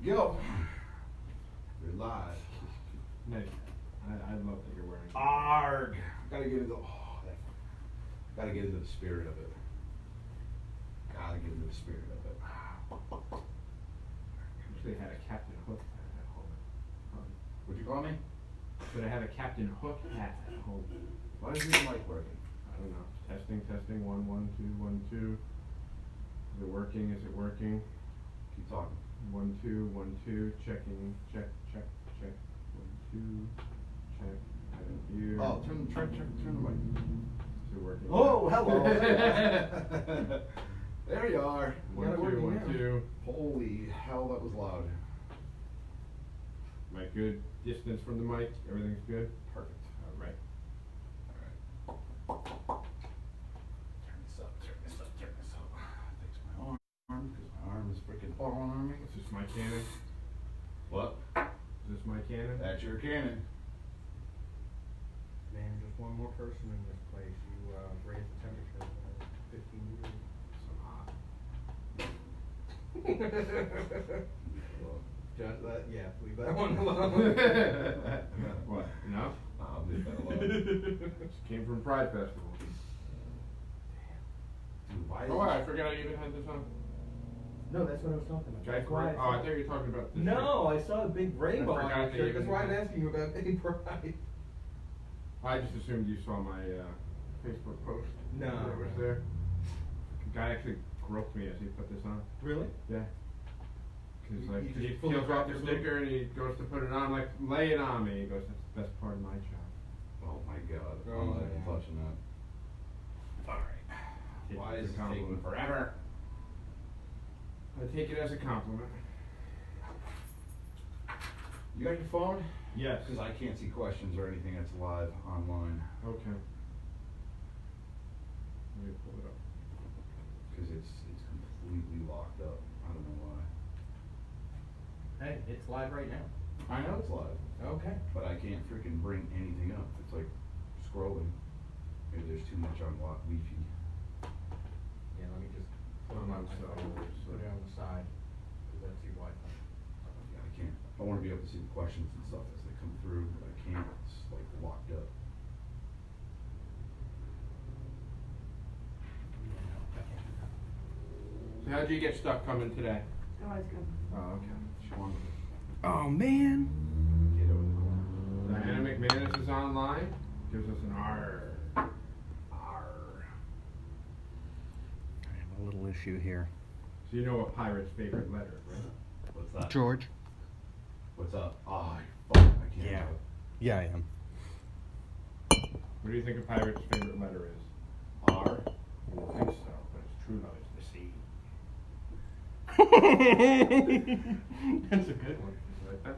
go. We're live. Nice. I love that you're wearing. Arg! Gotta get into gotta get into the spirit of it. Gotta get into the spirit of it. I actually had a Captain Hook hat at home. What'd you call me? But I have a Captain Hook hat at home. Why isn't the mic working? I don't know. Testing, testing. 1, 1, 2, 1, 2. Is it working? Is it working? Keep talking. 1, 2, 1, 2. Checking. Check, check, check. 1, 2. Check. Here. Oh, turn the mic. Is it working? Oh, hello. There you are. 1, 2, 1, 2. Holy hell, that was loud. Am I good? Distance from the mic? Everything's good? Perfect. All right. Turn this up. Fix my arm, because my arm is freaking falling on me. Is this my cannon? What? Is this my cannon? That's your cannon. Man, just one more person in this place. You raised the temperature 15 degrees. Just that, yeah, leave that one alone. What? No? I'll leave that alone. Just came from Pride Festival. Dude, why is Oh, I forgot I even had this on. No, that's what I was talking about. Guy That's why Cory? Oh, I thought you were talking about this. No, I saw a big rainbow I on forgot your that shirt. you That's even why I'm did. asking you about any pride. I just assumed you saw my Facebook post. No. It was there. The guy actually groped me as he put this on. Really? Yeah. Cause You like just he fully peels off the wrapped your sticker and he goes to put it on. I'm like, lay it on me. He goes, that's the best part of my job. Oh my god. Oh, I'm not even yeah. touching that. Alright. Take Why it is as it a taking compliment. forever? I take it as a compliment. You got your phone? Yes. Because I can't see questions or anything that's live online. Okay. Let me pull it up. Because it's completely locked up. I don't know why. Hey, it's live right now. I know it's live, Okay. but I can't freaking bring anything up. It's like scrolling. Maybe there's too much on Wi-Fi. Yeah, let me just Put it on the side. put it on the side. Because that's your Wi-Fi. Yeah, I can't. I want to be able to see the questions and stuff as they come through, but I can't. It's like locked up. So how'd you get stuff coming today? Oh, it's good. Oh, okay. Sean, Oh, man. get over the corner. Diana McManus is online. Gives us an R. Arr. I have a little issue here. So you know a pirate's favorite letter, right? What's that? George? What's up? Oh, fuck. I can't. Yeah. do it. Yeah, I am. What do you think a pirate's favorite letter is? R. I don't think so, but it's true though. It's the C. That's a good one. You like that?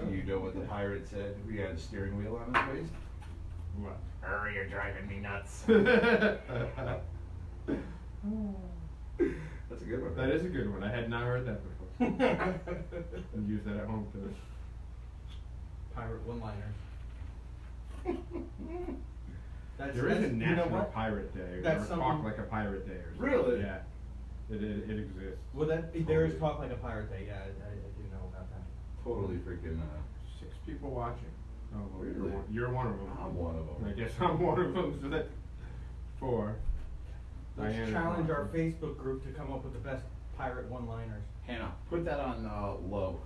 Do you know what the pirate said? We had a steering wheel on his waist. What? Hurry, you're driving me nuts. That's a good one. That is a good one. I had not heard that before. And use that at home too. Pirate one-liners. There is a you know National what? Pirate Day, That's or something- Talk Like a Pirate Day, or something. Really? Yeah, it exists. Well, there is Talk Like a Pirate Day. Yeah, I do know about that. Totally freaking. 6 people watching. Oh, well, Really? you're one of them. I'm one of them. I guess I'm one of them. So that's 4. Let's Diana's challenge one. our Facebook group to come up with the best pirate one-liners. Hannah, put that on low.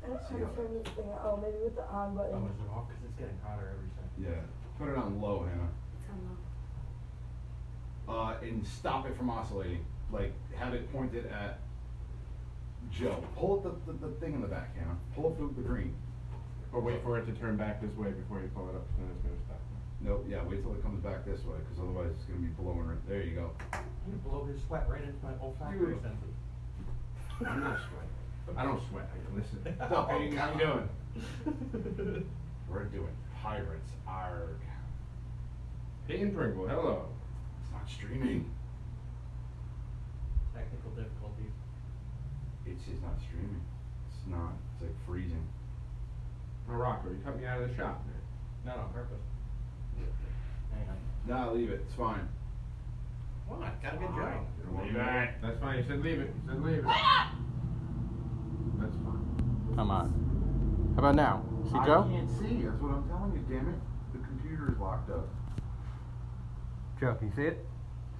I was trying to turn this thing, oh, maybe with the on button. Oh, is it off? Because it's getting hotter every second. Yeah. Put it on low, Hannah. It's on low. And stop it from oscillating. Like, have it pointed at Joe. Pull up the thing in the back, Hannah. Pull up the green. But wait for it to turn back this way before you pull it up, then it's going to stop. Nope, yeah, wait till it comes back this way, because otherwise it's going to be blowing right. There you go. You blow his sweat right into my olfactory Beautiful. senses. I'm not sweating. I don't sweat. I can listen. What's up, Peyton? How you doing? We're doing Pirates. Arg. Peyton Pringle, hello. It's not streaming. Technical difficulties. It's just not streaming. It's not. It's like freezing. Oh, Rocco, you cut me out of the shop, man. Not on purpose. Hang on. Nah, leave it. It's fine. What? Got a good Fine. job. Leave it. Alright, that's fine. You said leave it. You said leave it. That's fine. Come on. How about now? See I Joe? can't see, that's what I'm telling you, damn it. The computer is locked up. Joe, can you see it?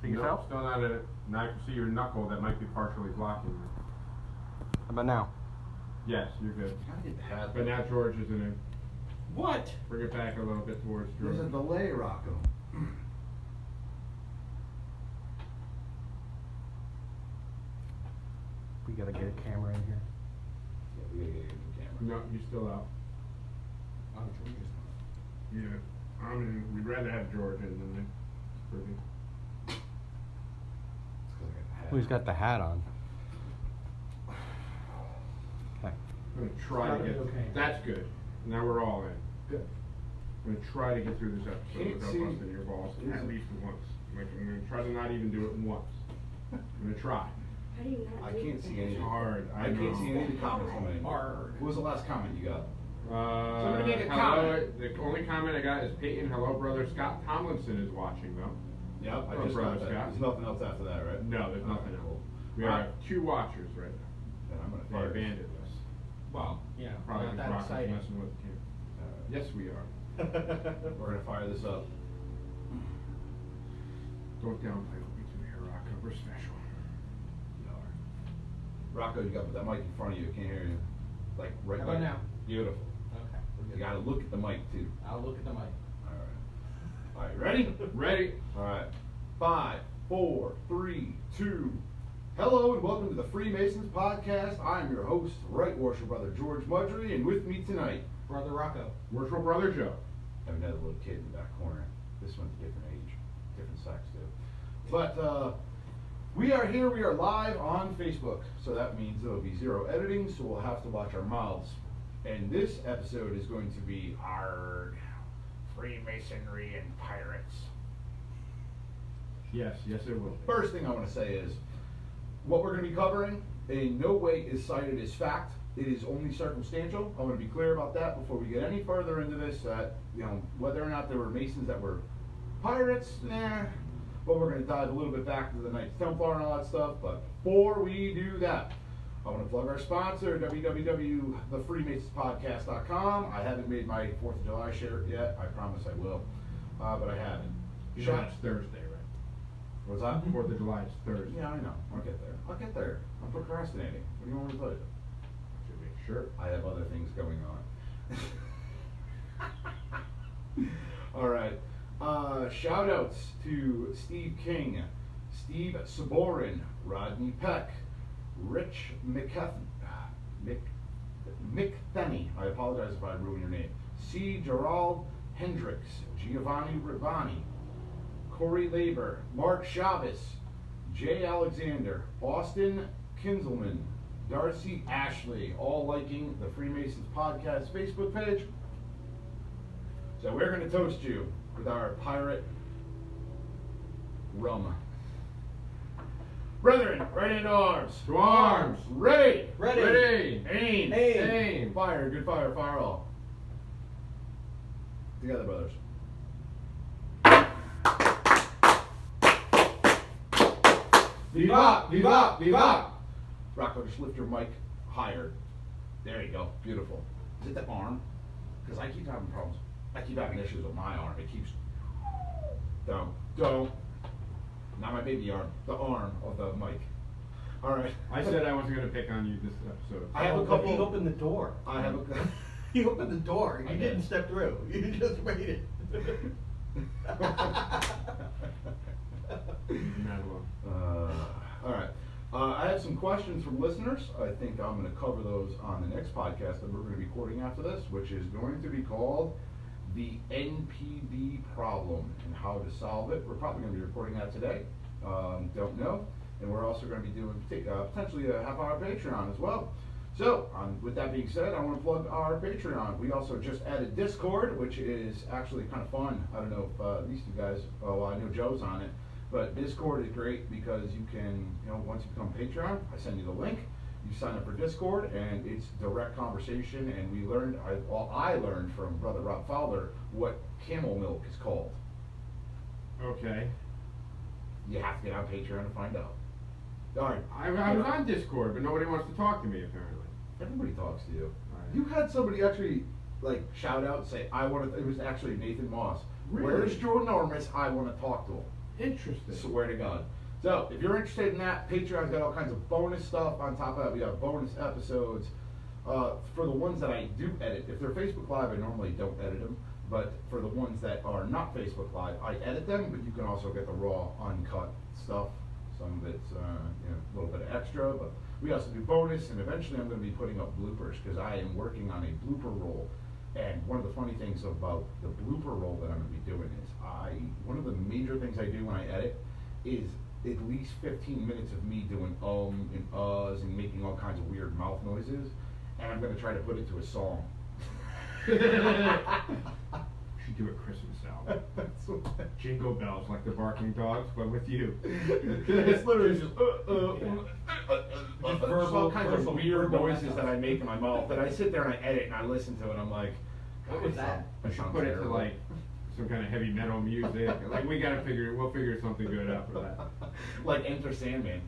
See Nope, yourself? still not in it. Now I can see your knuckle that might be partially blocking you. How about now? Yes, you're good. You gotta get the hat. But now George is in it. What? Bring it back a little bit towards George. There's a delay, Rocco. We gotta get a camera in here. Yeah, we gotta get a new camera. No, he's still out. Oh, George is not. Yeah. I mean, we'd rather have George in than me. Pretty. It's 'cause I got the hat. Who's got the hat on? Okay. I'm gonna try to get. That's good. Now we're all in. Good. I'm gonna try to get through this episode Can't without see. busting your balls Is at it? least once. Like, I'm gonna try to not even do it once. I'm gonna try. How do you not I do can't that? see any. It's hard, I can't know. see any of the comments coming in. Hard. What was the last comment you got? Somebody make a hello, comment. The only comment I got is Peyton, hello brother, Scott Tomlinson is watching though. Yep, I Oh, just brother got that. Scott. There's nothing else after that, right? No, there's nothing Alright, else. cool. We Alright. have 2 watchers right now. Then I'm gonna They fire abandoned us. Well, yeah, Probably not because that Rock is exciting. messing with the camera. Yes, we are. We're gonna fire this up. Don't downplay what we do here, Rock. We're special. Rocco, you got that mic in front of you. Can't hear you. Like right. How about now? Beautiful. Okay. You gotta look at the mic too. I'll look at the mic. All right, ready? Ready? All right. 5, 4, 3, 2. Hello and welcome to the Freemasons podcast. I am your host, Right Worship Brother George Mudry, and with me tonight, Brother Rocco. Worshipful brother Joe. I have another little kid in the back corner. This one's a different age, different sex too. But we are here. We are live on Facebook, so that means there will be 0 editing. So we'll have to watch our mouths. And this episode is going to be our Freemasonry and Pirates. Yes, yes it will. First thing I want to say is, what we're going to be covering in no way is cited as fact. It is only circumstantial. I want to be clear about that before we get any further into this. Whether or not there were Masons that were pirates, nah. But we're going to dive a little bit back to the Knights Templar and all that stuff. But before we do that, I want to plug our sponsor, www.thefreemasonspodcast.com. I haven't made my 4th of July shirt yet. I promise I will. But I haven't. You know it's Thursday, right? What's that? 4th of July is Thursday. Yeah, I know. I'll get there. I'll get there. I'm procrastinating. What do you want me to tell you? Should make sure. I have other things going on. All right. Shout outs to Steve King, Steve Saborin, Rodney Peck, Rich McThenny. I apologize if I ruin your name. C. Gerald Hendricks, Giovanni Ribani, Corey Labor, Mark Chavez, Jay Alexander, Austin Kinzelman, Darcy Ashley, all liking the Freemasons Podcast Facebook page. So we're going to toast you with our pirate rum. Brethren, right into arms. To arms. Ready. Ready. Ready. Aim. Aim. Fire. Good fire. Fire all. Together, brothers. Vivat! Vivat! Vivat! Rocco, just lift your mic higher. There you go. Beautiful. Is it the arm? Because I keep having problems. I keep having issues with my arm. It keeps... Don't. Not my baby arm. The arm of the mic. All right. I said I wasn't going to pick on you this episode. I have a But couple... he opened the door. I have a... He opened the door. I You did. didn't step through. You just waited. Not alone. All right. I have some questions from listeners. I think I'm going to cover those on the next podcast that we're going to be recording after this, which is going to be called the NPD problem and how to solve it. We're probably going to be recording that today. Don't know. And we're also going to be doing potentially a half-hour Patreon as well. So, with that being said, I want to plug our Patreon. We also just added Discord, which is actually kind of fun. I don't know if these two guys, well, I know Joe's on it, but Discord is great because you can, once you become Patreon, I send you the link, you sign up for Discord, and it's direct conversation, and we learned, I learned from Brother Rob Fowler what camel milk is called. Okay. You have to get on Patreon to find out. Alright. I was on Discord, but nobody wants to talk to me apparently. Everybody talks to you. Right. You had somebody actually, like, shout out, say, I want to, it was actually Nathan Moss. Really? Where's Joe Enormous? I want to talk to him. Interesting. Swear to God. So, if you're interested in that, Patreon's got all kinds of bonus stuff. On top of that, we got bonus episodes. For the ones that I do edit, if they're Facebook Live, I normally don't edit them. But for the ones that are not Facebook Live, I edit them, but you can also get the raw, uncut stuff. Some of it's, a little bit of extra, but we also do bonus, and eventually I'm going to be putting up bloopers, because I am working on a blooper roll. And one of the funny things about the blooper roll that I'm going to be doing is, one of the major things I do when I edit is at least 15 minutes of me doing and uhs and making all kinds of weird mouth noises, and I'm going to try to put it to a song. Should do a Christmas album. That's what- Jingle bells like the barking dogs, but with you. It's literally just verbal- all kinds of verbal- weird verbal noises echoes. that I make in my mouth that I sit there and I edit and I listen to it and I'm like, What was that? I should put it to like some kind of heavy metal music. Like we'll figure something good out for that. like Enter Sandman.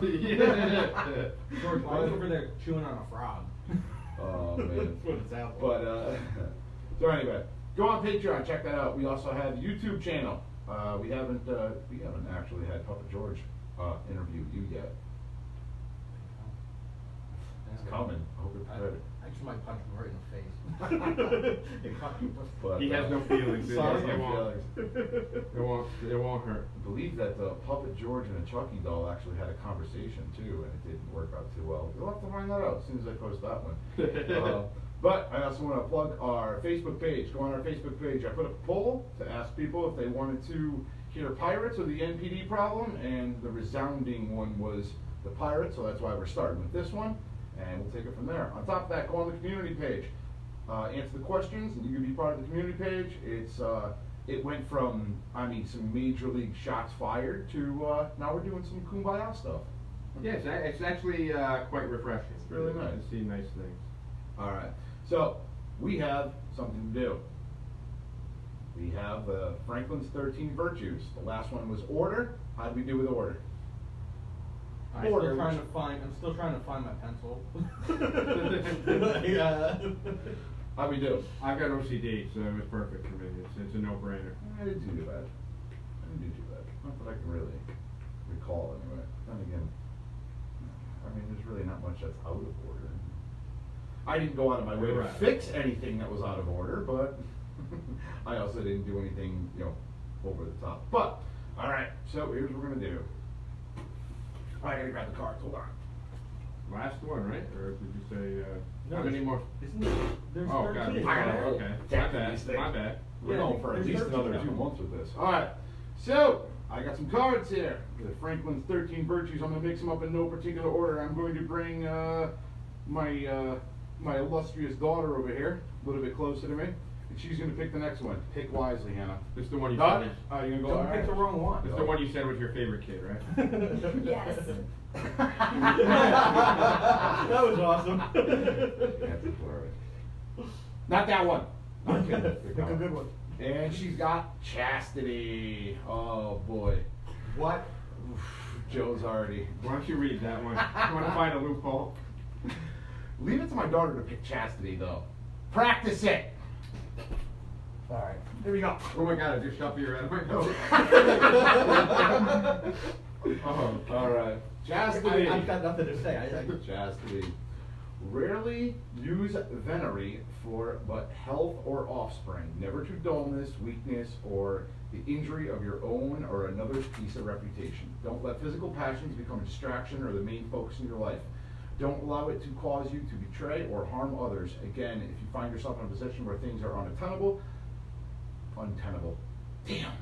Yeah. George, why are you over there chewing on a frog? Oh man. That's what it's out. But so anyway, go on Patreon, check that out. We also have a YouTube channel. We haven't actually had Puppet George interview you yet. It's coming. I hope you're prepared. I just might punch him right in the face. But, He has no feelings. Sorry, It no won't. feelings. It won't hurt. I believe that Puppet George and a Chucky doll actually had a conversation too, and it didn't work out too well. You'll have to find that out as soon as I post that one. But I also want to plug our Facebook page. Go on our Facebook page. I put a poll to ask people if they wanted to hear Pirates or the NPD problem, and the resounding one was the Pirates, so that's why we're starting with this one, and we'll take it from there. On top of that, go on the community page. Answer the questions, and you can be part of the community page. It went from, some major league shots fired to now we're doing some kumbaya stuff. Yeah, it's actually quite refreshing. It's really nice. To see nice things. All right, so we have something to do. We have Franklin's 13 virtues. The last one was order. How did we do with order? I'm still trying to find my pencil. How we do? I've got OCD, so it was perfect for me. It's a no-brainer. I didn't do too bad. Not that I can really recall anyway. Then again, there's really not much that's out of order. I didn't go out of my way to Right. fix anything that was out of order, but I also didn't do anything, over the top. But, all right, so here's what we're going to do. I gotta grab the cards, hold on. Last one, right? Or did you say, No, how many more? Isn't there, there's Oh, 13. God. I gotta Okay. My check bad. these things. My bad. We're Yeah, going for at there's least 13 another of 2 them. months with this. All right, so I got some cards here. The Franklin's 13 virtues. I'm gonna mix them up in no particular order. I'm going to bring my illustrious daughter over here, a little bit closer to me, and she's gonna pick the next one. Pick wisely, Hannah. This is the one you Done? said. Oh, you gonna go? Don't all pick the right. wrong one. It's the one you said was your favorite kid, right? Yes. That was awesome. Not that one. I'm kidding. Pick a good one. And she's got chastity. Oh boy. What? Joe's already. Why don't you read that one? You want to find a loophole? Leave it to my daughter to pick chastity, though. Practice it. All right. Here we go. Oh my God, I just shoved your head out of my nose. Oh, All right. Chastity. I've got nothing to say. Chastity. Rarely use venery for but health or offspring, never to dullness, weakness, or the injury of your own or another's peace or reputation. Don't let physical passions become a distraction or the main focus in your life. Don't allow it to cause you to betray or harm others. Again, if you find yourself in a position where things are untenable. Damn.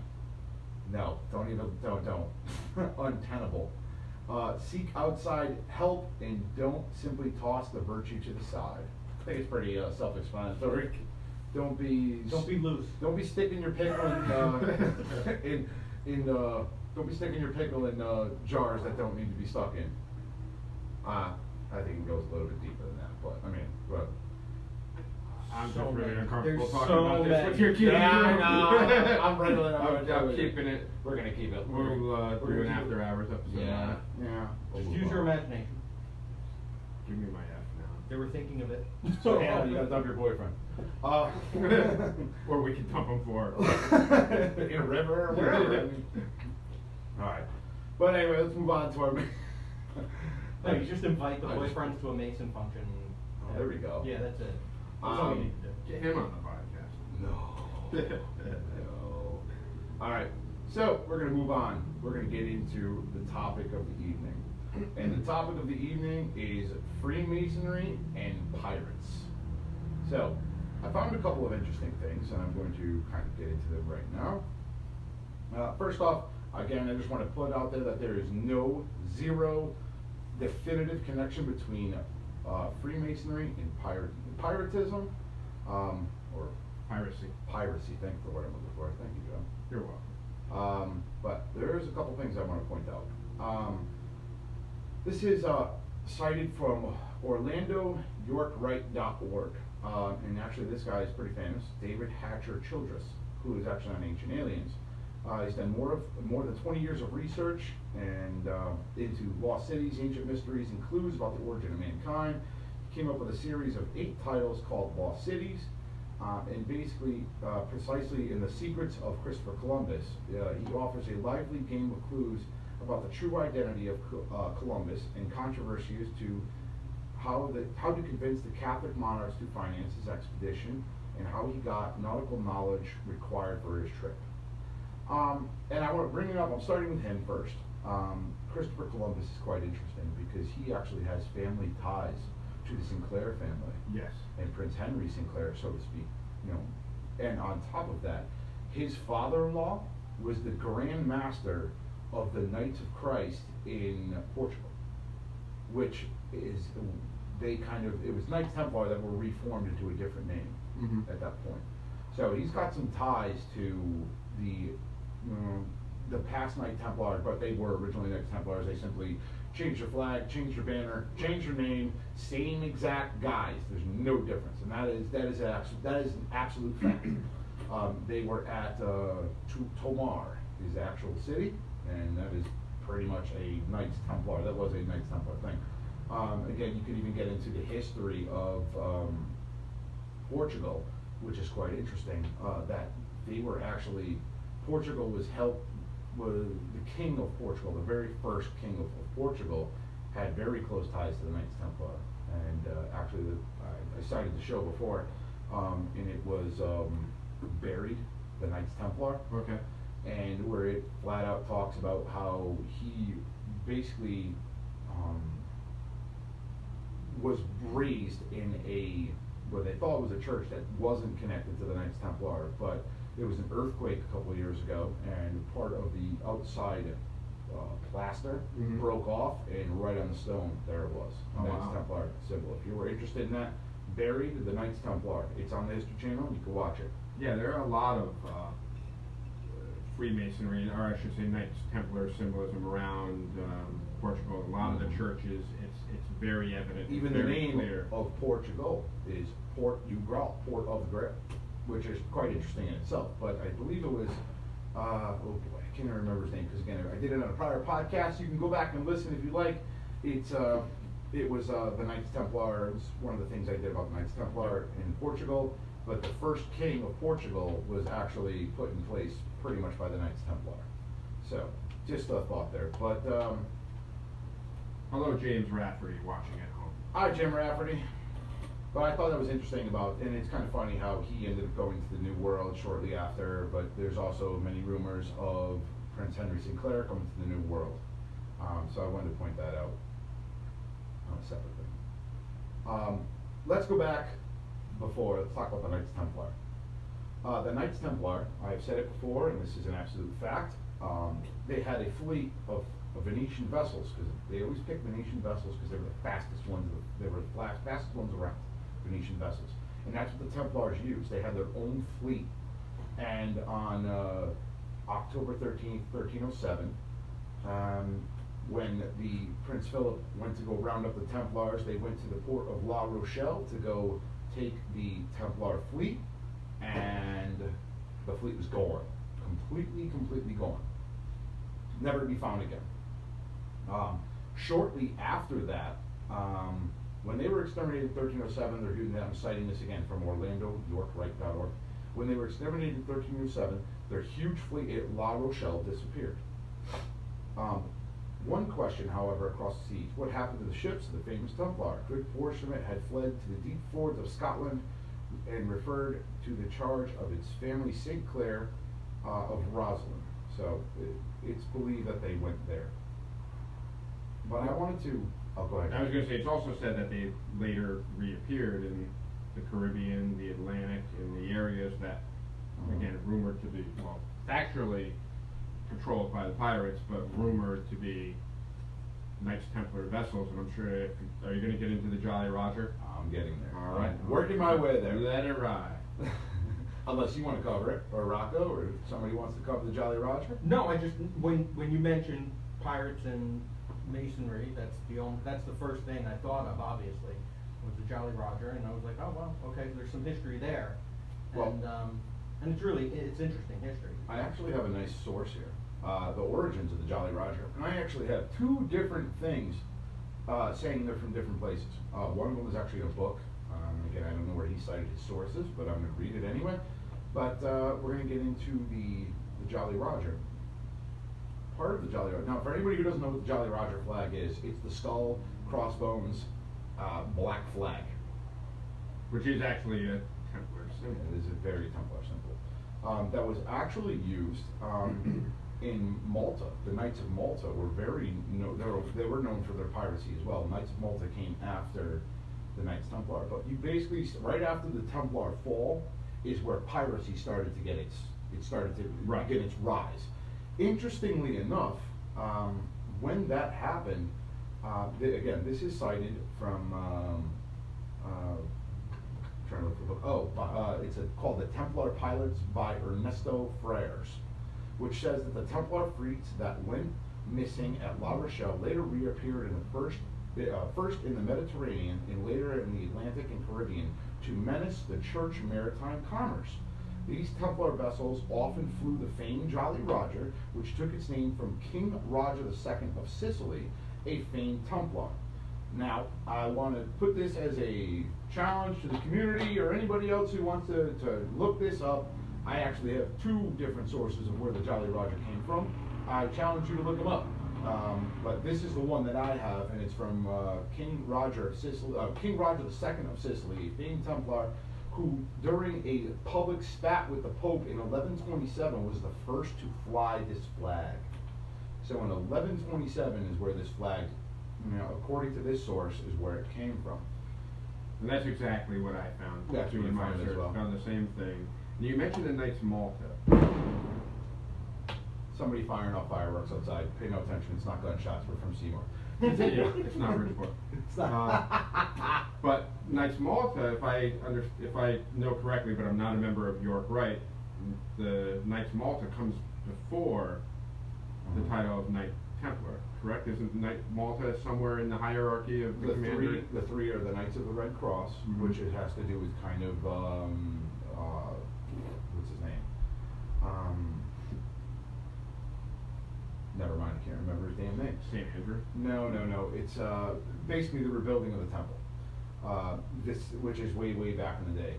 No, don't. Untenable. Seek outside help and don't simply toss the virtue to the side. I think it's pretty self-explanatory. Don't be loose. Don't be sticking your pickle don't be sticking your pickle in jars that don't need to be stuck in. I think it goes a little bit deeper than that, but I'm So just really many. uncomfortable There's talking so about this many. with your kid. Yeah, I know. I'm regular. I'm keeping it. We're gonna keep it. We'll do an keep after hours up some. Yeah. we'll Just move use your on. imagination. Give me my F now. They were thinking of it. So Hannah, you gotta dump your boyfriend. Or we can dump him for. In a river or wherever. I mean. All right. But anyway, let's move on to our. No, you just invite the I just- boyfriends to a Mason function. Oh, there we go. Yeah, that's it. That's all you need to do. Get him on the podcast. No. No. All right. So we're gonna move on. We're gonna get into the topic of the evening, and the topic of the evening is Freemasonry and Pirates. So I found a couple of interesting things, and I'm going to kind of get into them right now. First off, again, I just want to put out there that there is zero definitive connection between Freemasonry and piratism, or Piracy. piracy. Thank you for what I'm looking for. Thank you, Joe. You're welcome. But there's a couple things I want to point out. This is cited from OrlandoYorkRight.org, and actually this guy is pretty famous, David Hatcher Childress, who is actually on Ancient Aliens. He's done more than 20 years of research and into lost cities, ancient mysteries, and clues about the origin of mankind. He came up with a series of 8 titles called Lost Cities. And basically, precisely in the secrets of Christopher Columbus, he offers a lively game of clues about the true identity of Columbus and controversies to how to convince the Catholic monarchs to finance his expedition and how he got nautical knowledge required for his trip. And I want to bring it up. I'm starting with him first. Christopher Columbus is quite interesting because he actually has family ties to the Sinclair family. Yes. And Prince Henry Sinclair, so to speak, and on top of that, his father-in-law was the Grand Master of the Knights of Christ in Portugal, which is, it was Knights Templar that were reformed into a different name at that point. So he's got some ties to the past Knight Templars, but they were originally Knights Templars. They simply changed their flag, changed their banner, changed their name, same exact guys. There's no difference, and that is an absolute fact. They were at Tomar, is the actual city, and that is pretty much a Knights Templar. That was a Knights Templar thing. Again, you could even get into the history of Portugal, which is quite interesting. That they were actually, Portugal was the king of Portugal, the very first king of Portugal, had very close ties to the Knights Templar. And actually, I cited the show before, and it was Buried, the Knights Templar. Okay. And where it flat out talks about how he basically was raised in what they thought was a church that wasn't connected to the Knights Templar, but there was an earthquake a couple of years ago, and part of the outside plaster broke off, and right on the stone there it was, Oh, Knights wow. Templar symbol. If you were interested in that, Buried, the Knights Templar. It's on the History Channel. You can watch it. Yeah, there are a lot of Freemasonry, or I should say Knights Templar symbolism around Portugal. A lot of the churches, it's very evident. Even the very name clear. of Portugal is Port du Graal, Port of the Grail, which is quite interesting in itself. But I believe it was, oh boy, I can't remember his name, because again, I did it on a prior podcast. You can go back and listen if you like. It was the Knights Templar. It was one of the things I did about the Knights Templar in Portugal. But the first king of Portugal was actually put in place pretty much by the Knights Templar. So, just a thought there. But, Hello, James Rafferty, watching at home. hi, Jim Rafferty. But I thought that was interesting about, and it's kind of funny how he ended up going to the New World shortly after, but there's also many rumors of Prince Henry Sinclair coming to the New World. So I wanted to point that out on a separate thing. Let's go back before, let's talk about the Knights Templar. The Knights Templar, I've said it before, and this is an absolute fact, they had a fleet of Venetian vessels, because they always picked Venetian vessels because they were the fastest ones, fastest ones around, Venetian vessels. And that's what the Templars used. They had their own fleet. And on October 13th, 1307, when the Prince Philip went to go round up the Templars, they went to the port of La Rochelle to go take the Templar fleet, and the fleet was gone. Completely gone. Never to be found again. Shortly after that, when they were exterminated in 1307, I'm citing this again from Orlando, YorkRight.org. When they were exterminated in 1307, their huge fleet at La Rochelle disappeared. One question, however, across the seas: what happened to the ships of the famous Templar? A good portion of it had fled to the deep fords of Scotland and referred to the charge of its family St. Clair of Roslin. So it's believed that they went there. But I wanted to, oh, go ahead. I was going to say, it's also said that they later reappeared in the Caribbean, the Atlantic, in the areas that, again, rumored to be, well, factually controlled by the pirates, but rumored to be Knights Templar vessels. And I'm sure, are you going to get into the Jolly Roger? I'm getting there. All right. Working my way there. Let it ride. Unless you want to cover it, or Rocco, or somebody wants to cover the Jolly Roger? No, I just, when you mentioned pirates and masonry, that's the first thing I thought of, obviously, was the Jolly Roger, and I was like, oh, well, okay, there's some history there. Well, And it's interesting history. I actually have a nice source here. The origins of the Jolly Roger. And I actually have two different things saying they're from different places. One of them is actually a book. Again, I don't know where he cited his sources, but I'm going to read it anyway. But we're going to get into the Jolly Roger. Part of the Jolly Roger. Now, for anybody who doesn't know what the Jolly Roger flag is, it's the skull, crossbones, black flag. Which is actually a Templar symbol. It is a very Templar symbol. That was actually used in Malta. The Knights of Malta were they were known for their piracy as well. Knights of Malta came after the Knights Templar, but you basically, right after the Templar fall, is where piracy started to get begin its rise. Interestingly enough, when that happened, again, this is cited from trying to look for the book. It's called The Templar Pirates by Ernesto Freires, which says that the Templar fleets that went missing at La Rochelle later reappeared in the first in the Mediterranean and later in the Atlantic and Caribbean to menace the church maritime commerce. These Templar vessels often flew the famed Jolly Roger, which took its name from King Roger II of Sicily, a famed Templar. Now, I want to put this as a challenge to the community or anybody else who wants to look this up. I actually have two different sources of where the Jolly Roger came from. I challenge you to look them up. But this is the one that I have, and it's from King Roger II of Sicily, a famed Templar, who during a public spat with the Pope in 1127 was the first to fly this flag. So in 1127 is where this flag, according to this source, is where it came from. And that's exactly what I found. That's what you in my found as search. well. Found the same thing. And you mentioned the Knights Malta. Somebody firing off fireworks outside. Pay no attention. It's not gunshots. We're from Seymour. Yeah, it's not Bridgeport. It's not. But Knights Malta, if I know correctly, but I'm not a member of York Right, the Knights Malta comes before the title of Knight Templar, correct? Isn't Knight Malta somewhere in the hierarchy of the commander? The three are the Knights of the Red Cross, which it has to do with kind of what's his name? Never mind, I can't remember his damn name. St. Andrew? No. It's basically the rebuilding of the temple. Which is way back in the day,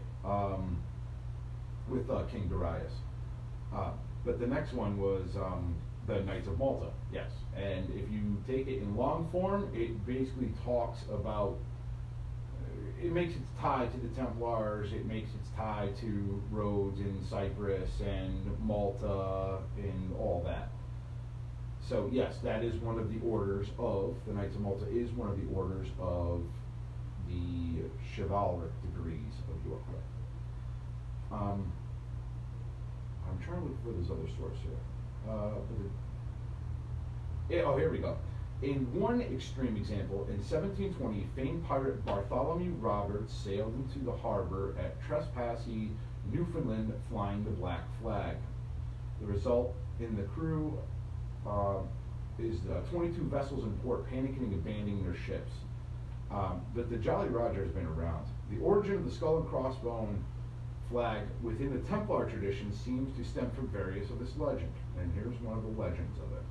with King Darius. But the next one was the Knights of Malta. Yes, and if you take it in long form, it basically talks about. It makes its tie to the Templars. It makes its tie to Rhodes and Cyprus and Malta and all that. So yes, that is one of the orders of the Knights of Malta. Is one of the orders of the chivalric degrees of York. I'm trying to look for this other source here. Here we go. In one extreme example, in 1720, famed pirate Bartholomew Roberts sailed into the harbor at Trespassy, Newfoundland, flying the black flag. The result in the crew is 22 vessels in port panicking and abandoning their ships. But the Jolly Roger has been around. The origin of the skull and crossbone flag within the Templar tradition seems to stem from various of this legend. And here's one of the legends of it.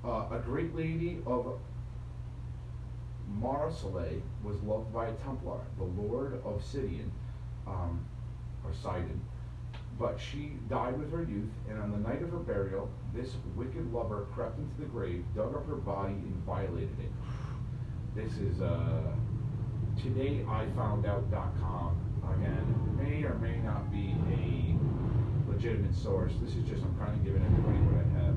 A great lady of Marseille was loved by a Templar, the Lord of Sidon, or Sidon, but she died with her youth, and on the night of her burial, this wicked lover crept into the grave, dug up her body, and violated it. This is todayifoundout.com. Again, may or may not be a legitimate source. This is just, I'm kind of giving everybody what I have.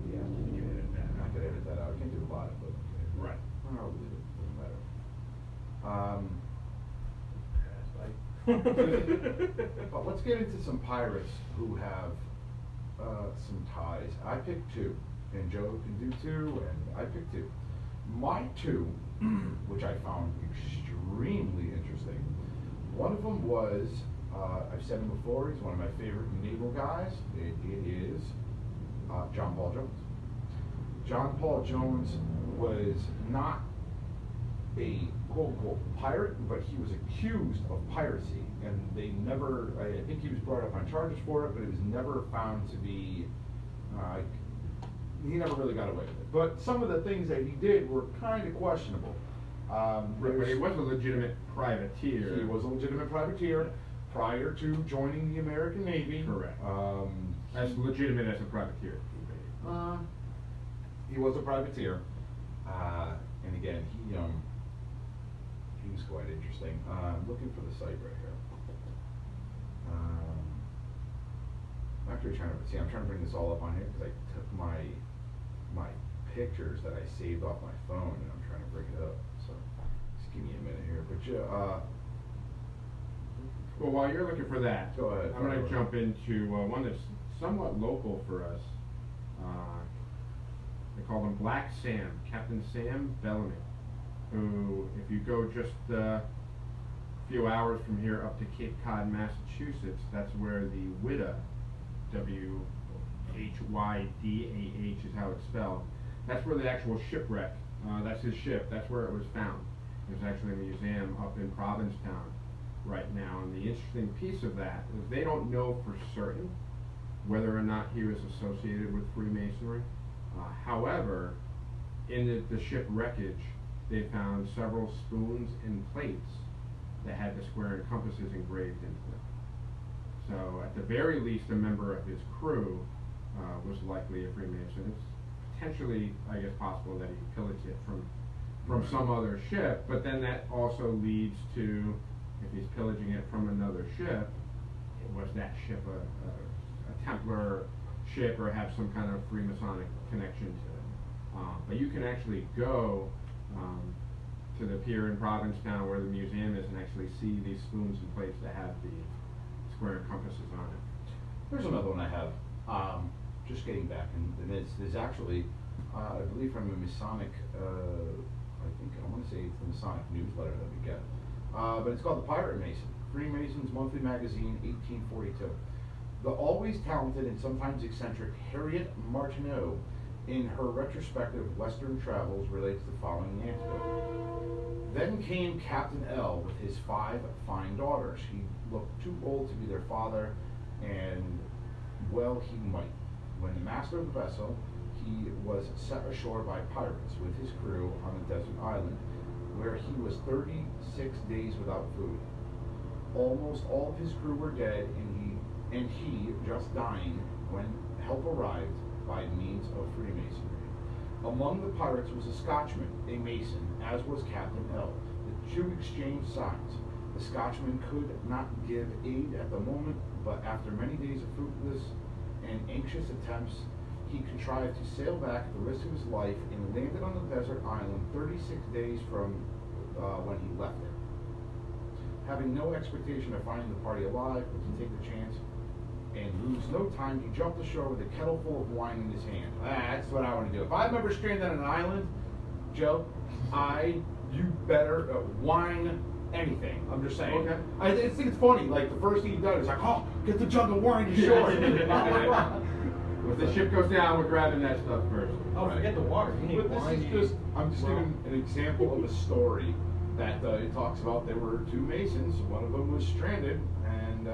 Yeah, you can edit that. I could edit that out. I can't do a lot of it. Right. I'll leave it. Doesn't matter. But let's get into some pirates who have some ties. I picked two, and Joe can do two, and I picked two. My two, which I found extremely interesting. One of them was, I've said him before, he's one of my favorite naval guys. It is John Paul Jones. John Paul Jones was not a quote-unquote pirate, but he was accused of piracy, and they never, I think he was brought up on charges for it, but it was never found to be, he never really got away with it. But some of the things that he did were kind of questionable. But he was a legitimate privateer. He was a legitimate privateer prior to joining the American Navy. Correct. As legitimate as a privateer. He was a privateer, and again, he was quite interesting. I'm looking for the site right here. I'm actually trying to see. I'm trying to bring this all up on here because I took my pictures that I saved off my phone, and I'm trying to bring it up. So just give me a minute here. But Well, while you're looking for that, Go ahead. I'm going to jump into one that's somewhat local for us. They call him Black Sam, Captain Sam Bellamy, who, if you go just a few hours from here up to Cape Cod, Massachusetts, that's where the Whydah, W-H-Y-D-A-H is how it's spelled. That's where the actual shipwreck, that's his ship, that's where it was found. There's actually a museum up in Provincetown right now, and the interesting piece of that is they don't know for certain whether or not he was associated with Freemasonry. However, in the ship wreckage, they found several spoons and plates that had the square and compasses engraved into them. So, at the very least, a member of his crew was likely a Freemason. It's potentially, I guess, possible that he pillaged it from some other ship, but then that also leads to, if he's pillaging it from another ship, was that ship a Templar ship or have some kind of Freemasonic connection to it? But you can actually go to the pier in Provincetown where the museum is and actually see these spoons and plates that have the square and compasses on it. There's another one I have. Just getting back, and there's actually, I believe from a Masonic, I want to say it's the Masonic newsletter that we get. But it's called the Pirate Mason, Freemasons Monthly Magazine, 1842. The always talented and sometimes eccentric Harriet Martineau, in her retrospective Western travels, relates the following anecdote. Then came Captain L with his 5 fine daughters. He looked too old to be their father, and well he might. When the master of the vessel, he was set ashore by pirates with his crew on a desert island, where he was 36 days without food. Almost all of his crew were dead, and he just dying when help arrived by means of Freemasonry. Among the pirates was a Scotchman, a Mason, as was Captain L. The two exchanged signs. The Scotchman could not give aid at the moment, but after many days of fruitless and anxious attempts, he contrived to sail back at the risk of his life and landed on the desert island 36 days from when he left it. Having no expectation of finding the party alive, but to take the chance and lose no time, he jumped ashore with a kettle full of wine in his hand. That's what I want to do. If I'm ever stranded on an island, Joe, you better wine anything. I'm just saying. Okay. I think it's funny. Like, the first thing he does is like, oh, get the jug of wine to shore. If the ship goes down, we're grabbing that stuff first. Oh, forget the water, you need But wine. this is just, I'm just giving an example of a story that it talks about there were two Masons. One of them was stranded, and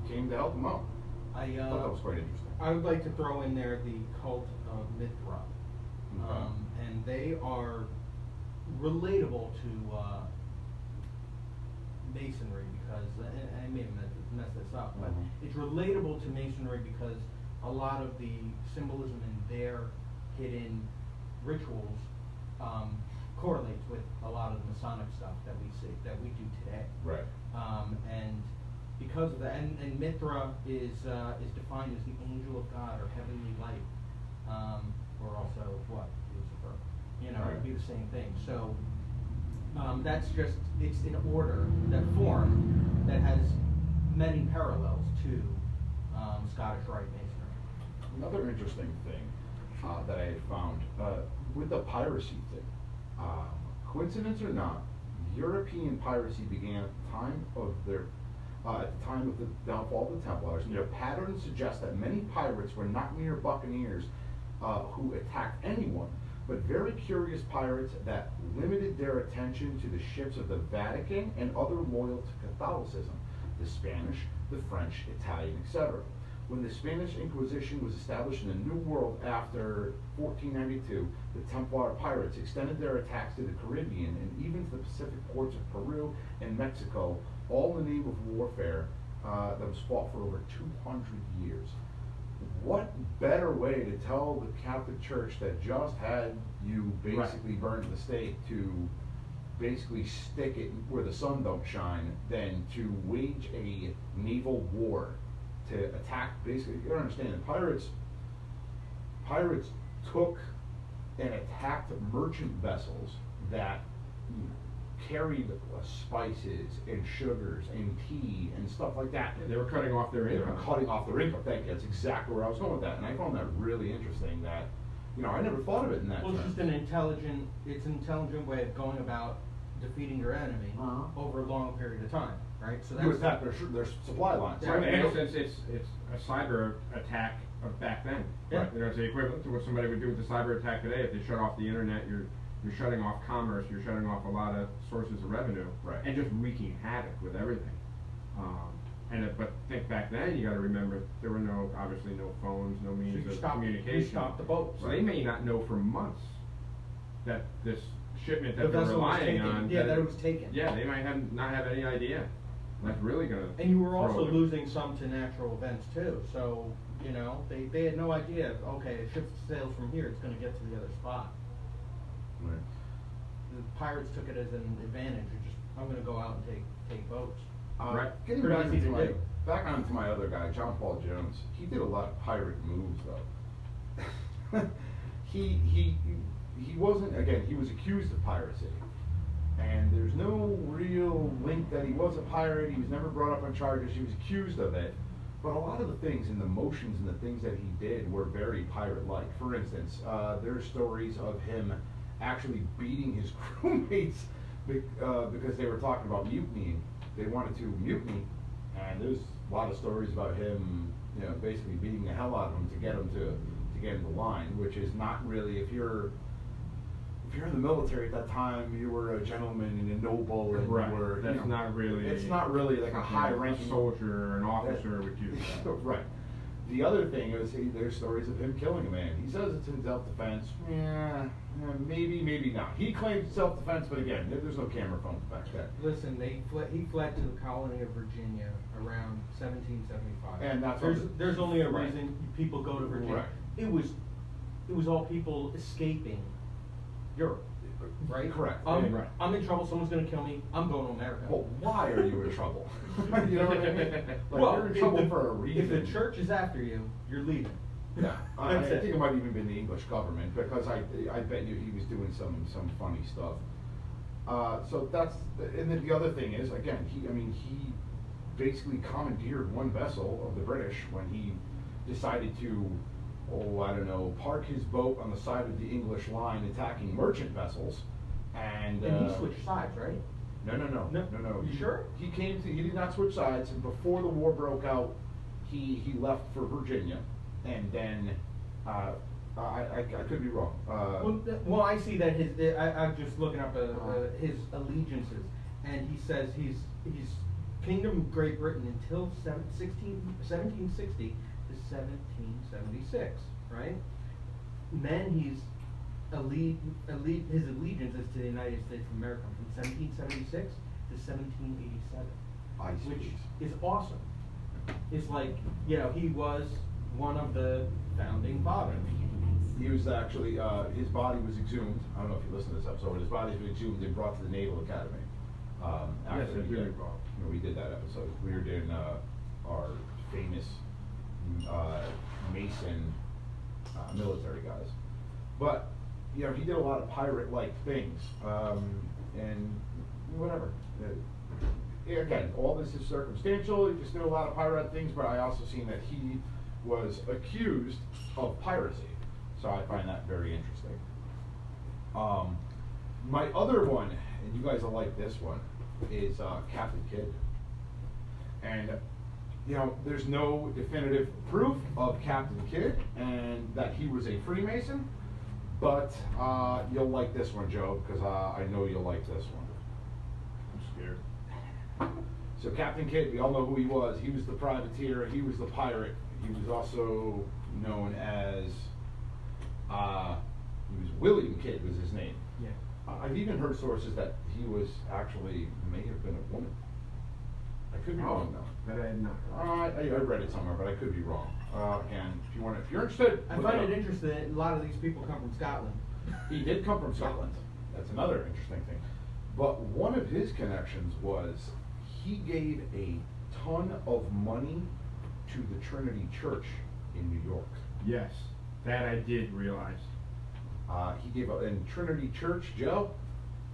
he came to help him out. I thought that was quite interesting. I would like to throw in there the cult of Mithra. Okay. And they are relatable to Masonry because, and I may mess this up, but it's relatable to Masonry because a lot of the symbolism in their hidden rituals correlates with a lot of the Masonic stuff that we see, that we do today. Right. And because of that, and Mithra is defined as the angel of God or heavenly light, or also what? Lucifer. You know, it'd be the same thing. So that's just, it's an order, that form that has many parallels to Scottish Rite Masonry. Another interesting thing that I had found with the piracy thing, coincidence or not, European piracy began at the time of their the downfall of the Templars. And their pattern suggests that many pirates were not mere buccaneers who attacked anyone, but very curious pirates that limited their attention to the ships of the Vatican and other loyal to Catholicism, the Spanish, the French, Italian, etc. When the Spanish Inquisition was established in the New World after 1492, the Templar pirates extended their attacks to the Caribbean and even to the Pacific ports of Peru and Mexico, all in the name of warfare that was fought for over 200 years. What better way to tell the Catholic Church that just had you basically burned at the stake to basically stick it where the sun don't shine than to wage a naval war to attack, basically, you don't understand, pirates took and attacked merchant vessels that carried spices and sugars and tea and stuff like that. They were cutting off their They were income. cutting off their income. Thank you. That's exactly where I was going with that. And I found that really interesting that, you know, I never thought of it in that Well, it's terms. just an intelligent way of going about defeating your enemy over a long period of time, right? So You that's attack their supply lines. So in essence, it's a cyber attack of back then. Yeah. You know, it's the equivalent to what somebody would do with the cyber attack today. If they shut off the internet, you're shutting off commerce, you're shutting off a lot of sources of revenue, Right. and just wreaking havoc with everything. But think back then, you got to remember there were obviously no phones, no means of communication. You stopped the boats. So they may not know for months that this shipment The that they're vessel was relying taken. on. Yeah, that it was taken. Yeah, they might not have any idea. That's really gonna. And you were throw also them. losing some to natural events too, so, you know, they had no idea, okay, a ship sails from here, it's gonna get to the other spot. Right. The pirates took it as an advantage, I'm gonna go out and take boats. Right. Getting Pretty back easy into to my, do. back onto my other guy, John Paul Jones. He did a lot of pirate moves though. he wasn't, again, he was accused of piracy. And there's no real link that he was a pirate. He was never brought up on charges. He was accused of it. But a lot of the things and the motions and the things that he did were very pirate-like. For instance, there's stories of him actually beating his crewmates because they were talking about mutinying. They wanted to mutiny, and there's a lot of stories about him, you know, basically beating the hell out of them to get them to get in the line, which is not really, if you're in the military at that time, you were a gentleman and a noble, and Right. you were. That's you know, not really. It's not really like a high-ranking soldier or an officer would do that. Right. The other thing is, there's stories of him killing a man. He says it's in self-defense. Yeah, maybe not. He claims self-defense, but again, there's no camera phones back then. Listen, he fled to the colony of Virginia around 1775. And that's there's only a right. reason people go to Virginia. Right. It was all people escaping Europe, right? Correct. Right. I'm in trouble, someone's gonna kill me, I'm going to America. Well, why are you in trouble? You know what I mean? Like, Well, you're in if trouble the- for a reason. If the church is after you, you're leaving. Yeah, I That's it. think it might even been the English government, because I bet you he was doing some funny stuff. So that's, and then the other thing is, again, he basically commandeered one vessel of the British when he decided to, park his boat on the side of the English line attacking merchant vessels, and. And he switched sides, right? No. You sure? He did not switch sides, and before the war broke out, he left for Virginia, and then I could be wrong. Well, I see that I'm just looking up his allegiances, and he says he's Kingdom of Great Britain until 1760 to 1776, right? And then his allegiance is to the United States of America from 1776 to 1787, I see. which is awesome. It's like, he was one of the founding fathers. He was actually, his body was exhumed. I don't know if you listened to this episode, but his body was exhumed and brought to the Naval Academy. Yes, I do recall. We did that episode. We were doing our famous Mason military guys. But, he did a lot of pirate-like things. And whatever. Again, all this is circumstantial. He just did a lot of pirate things, but I also seen that he was accused of piracy. So I find that very interesting. My other one, and you guys will like this one, is Captain Kidd. And, there's no definitive proof of Captain Kidd and that he was a Freemason, but you'll like this one, Joe, because I know you'll like this one. I'm scared. So Captain Kidd, we all know who he was. He was the privateer. He was the pirate. He was also known as, William Kidd was his name. Yeah. I've even heard sources that he was actually, may have been a woman. I could be wrong though. That I had not. I read it somewhere, but I could be wrong. And if you're interested, I look find up. it interesting that a lot of these people come from Scotland. He did come from Scotland. That's another interesting thing. But one of his connections was he gave a ton of money to the Trinity Church in New York. Yes, that I did realize. He gave in Trinity Church, Joe.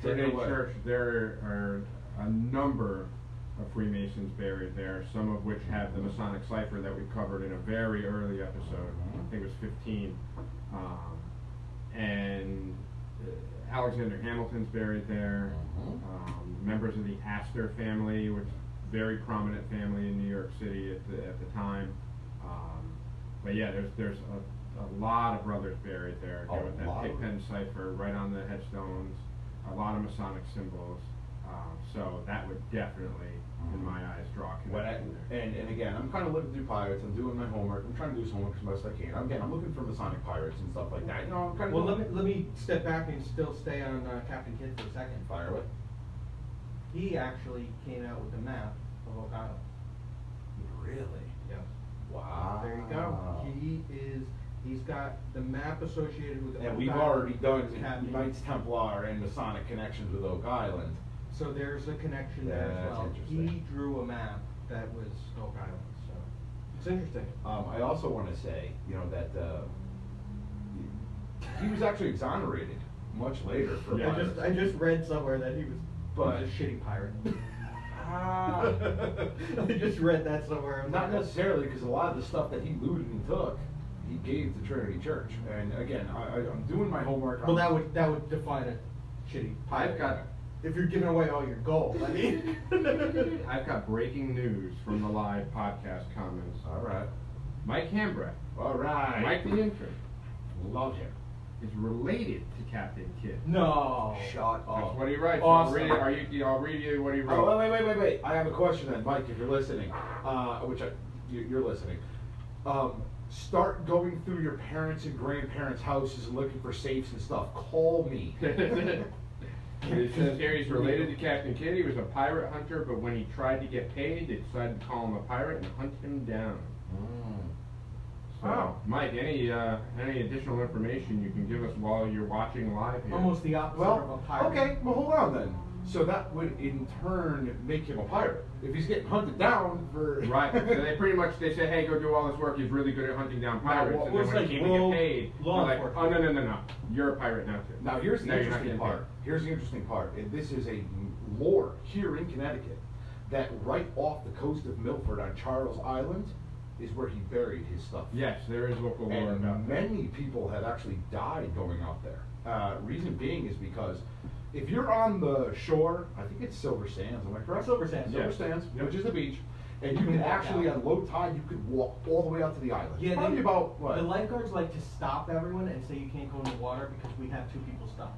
take it Trinity away. Church, there are a number of Freemasons buried there, some of which have the Masonic cipher that we covered in a very early episode. I think it was 15. And Alexander Hamilton's buried there. Members of the Astor family, which very prominent family in New York City at the time. But yeah, there's a lot of brothers buried there. A With that lot of pigpen cipher right on the headstones, a lot of Masonic symbols. So that would definitely, in my eyes, draw a connection there. And again, I'm kind of looking through pirates. I'm doing my homework. I'm trying to do some homework as much as I can. Again, I'm looking for Masonic pirates and stuff like that. You know, I'm kind of. Well, let me step back and still stay on Captain Kidd for a second. Fire away. He actually came out with a map of Oak Island. Really? Yes. Wow. There you go. He's got the map associated with Oak And we've Island. already done Captain. Knights Templar and Masonic connections with Oak Island. So there's a connection there as That's well. interesting. He drew a map that was Oak Island, so it's interesting. I also want to say, you know, that he was actually exonerated much later for Yeah. pirates. I just read somewhere that he was But- a shitty pirate. Ah. I just read that somewhere. Not necessarily, because a lot of the stuff that he looted and took, he gave to Trinity Church. And again, I'm doing my homework. Well, that would define a shitty pirate. I've got- if you're giving away all your gold. I mean, I've got breaking news from the live podcast comments. All right. Mike Hambrecht, All right. Mike the intern, Love him. is related to Captain Kidd. no. Shut That's up. what he writes. Awesome. I'll read you what he Oh, wrote. wait. I have a question then, Mike, if you're listening, you're listening. Start going through your parents' and grandparents' houses and looking for safes and stuff. Call me. It says here he's related to Captain Kidd. He was a pirate hunter, but when he tried to get paid, they decided to call him a pirate and hunt him down. So, Wow. Mike, any additional information you can give us while you're watching live here? Almost the opposite of a Well, pirate. okay, well, hold on then. So that would in turn make him a pirate. If he's getting hunted down for... Right. So they say, hey, go do all this work. He's really good at hunting down pirates. Now, And well, then it's when like he came to law- get paid, law they're like, enforcement. oh, no. You're a pirate now, too. Now here's the Now you're not interesting getting part. paid. Here's the interesting part. And this is a lore here in Connecticut that right off the coast of Milford on Charles Island is where he buried his stuff. Yes, there is local lore And about that. many people have actually died going out there. Reason being is because if you're on the shore, I think it's Silver Sands, am I correct? Silver Sands. Silver Yes. Sands, Yep. which is the beach, And you You could can walk actually, out. on low tide, you could walk all the way out to the island. Yeah, Probably they- about, what? The lifeguards like to stop everyone and say you can't go in the water because we have 2 people stuck.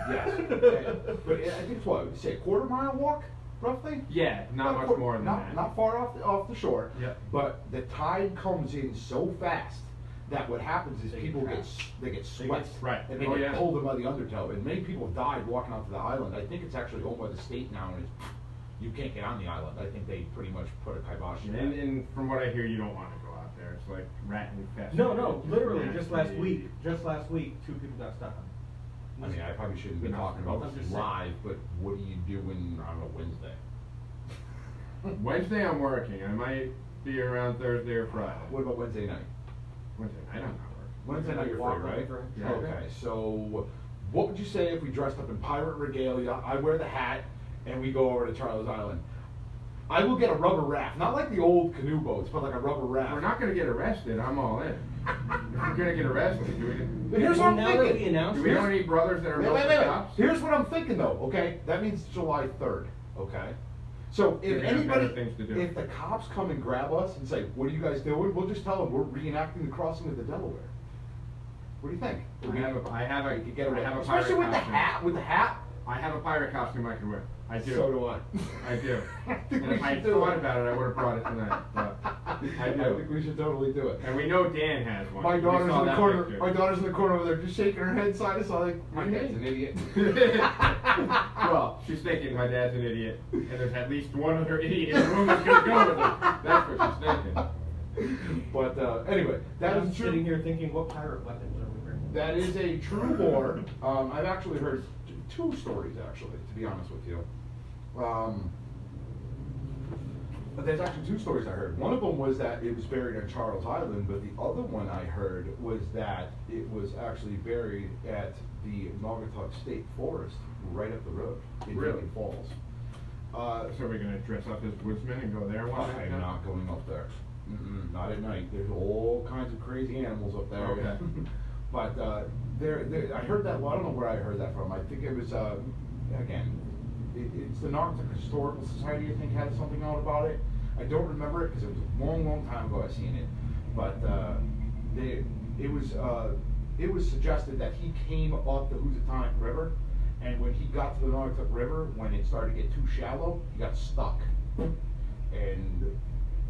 Yes. But I think it's what, say a quarter-mile walk, roughly? Yeah, not About a much quarter- more than not, that. Not far off the shore. Yep. But the tide comes in so fast that what happens is They people get get trapped. they get They swept. get- right. And they Oh, get yeah. pulled in by the undertow. And many people have died walking out to the island. I think it's actually owned by the state now, and you can't get on the island. I think they pretty much put a kibosh in that. And from what I hear, you don't want to go out there. It's like rat infested. No, literally, just last Nasty. week, 2 people got stuck on it. I mean, I probably shouldn't be No, talking about I'm this just saying. live, but what do you do when, I don't know, Wednesday? Wednesday I'm working. I might be around Thursday or Friday. What about Wednesday night? Wednesday night I'm not working. Wednesday night you're Walk free, right? over. Yeah. Okay, so what would you say if we dressed up in pirate regalia, I wear the hat, and we go over to Charles Island? I will get a rubber raft, not like the old canoe boats, but like a rubber raft. We're not gonna get arrested. I'm all in. If we're gonna get arrested, do we? But here's what I'm Now that we thinking. announced Do we this- know any brothers that are Wait, military wait, wait. cops? Here's what I'm thinking though, okay? That means July 3rd, okay? So You're if gonna have anybody, better things to do. if the cops come and grab us and say, what are you guys doing? We'll just tell them we're reenacting the crossing of the Delaware. What do you think? I have a We could get away. I have a Especially pirate with the costume. hat, with the hat. I have a pirate costume I can wear. I do. So do I. I do. I think And we if I should do thought it. about it, I would have brought it tonight. But I I do. think we should totally do it. And we know Dan has one. My We daughter's saw in the that corner. picture. My daughter's in the corner over there, just shaking her head side to side. My dad's an idiot. Well, she's thinking my dad's an idiot, and there's at least one other idiot in the room that's gonna go with him. That's what she's thinking. But anyway, that I'm is true. sitting here thinking, what pirate weapons are we bringing? That is a true lore. I've actually heard 2 stories, actually, to be honest with you. But there's actually 2 stories I heard. One of them was that it was buried on Charles Island, but the other one I heard was that it was actually buried at the Naugatuck State Forest, right up the road in Really? Lincoln Falls. So we're gonna dress up as woodsmen and go there one night? I'm not going up there. Not at night. There's all kinds of crazy animals up there. Okay. But I heard that. Well, I don't know where I heard that from. I think it was again. It's the Naugatuck Historical Society. I think had something out about it. I don't remember it because it was a long, long time ago I seen it. But it was suggested that he came up the Housatonic River, and when he got to the Naugatuck River, when it started to get too shallow, he got stuck, and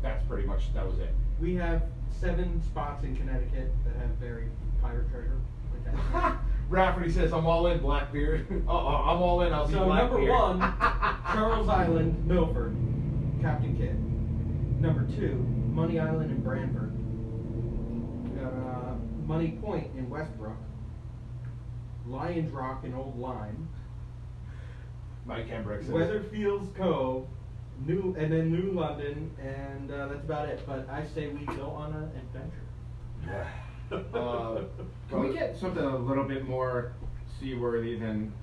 that's pretty much that was it. We have 7 spots in Connecticut that have buried pirate treasure. Like that. Rafferty says, "I'm all in, Blackbeard." I'm all in. I'll be So Blackbeard. number 1, Charles Island, Milford, Captain Kidd. Number 2, Money Island in Branford. We got Money Point in Westbrook. Lions Rock in Old Lyme. Mike Hembrick says, Weatherfields Cove, New London, and that's about it. But I say we go on an adventure. Yeah. Can we get something a little bit more seaworthy than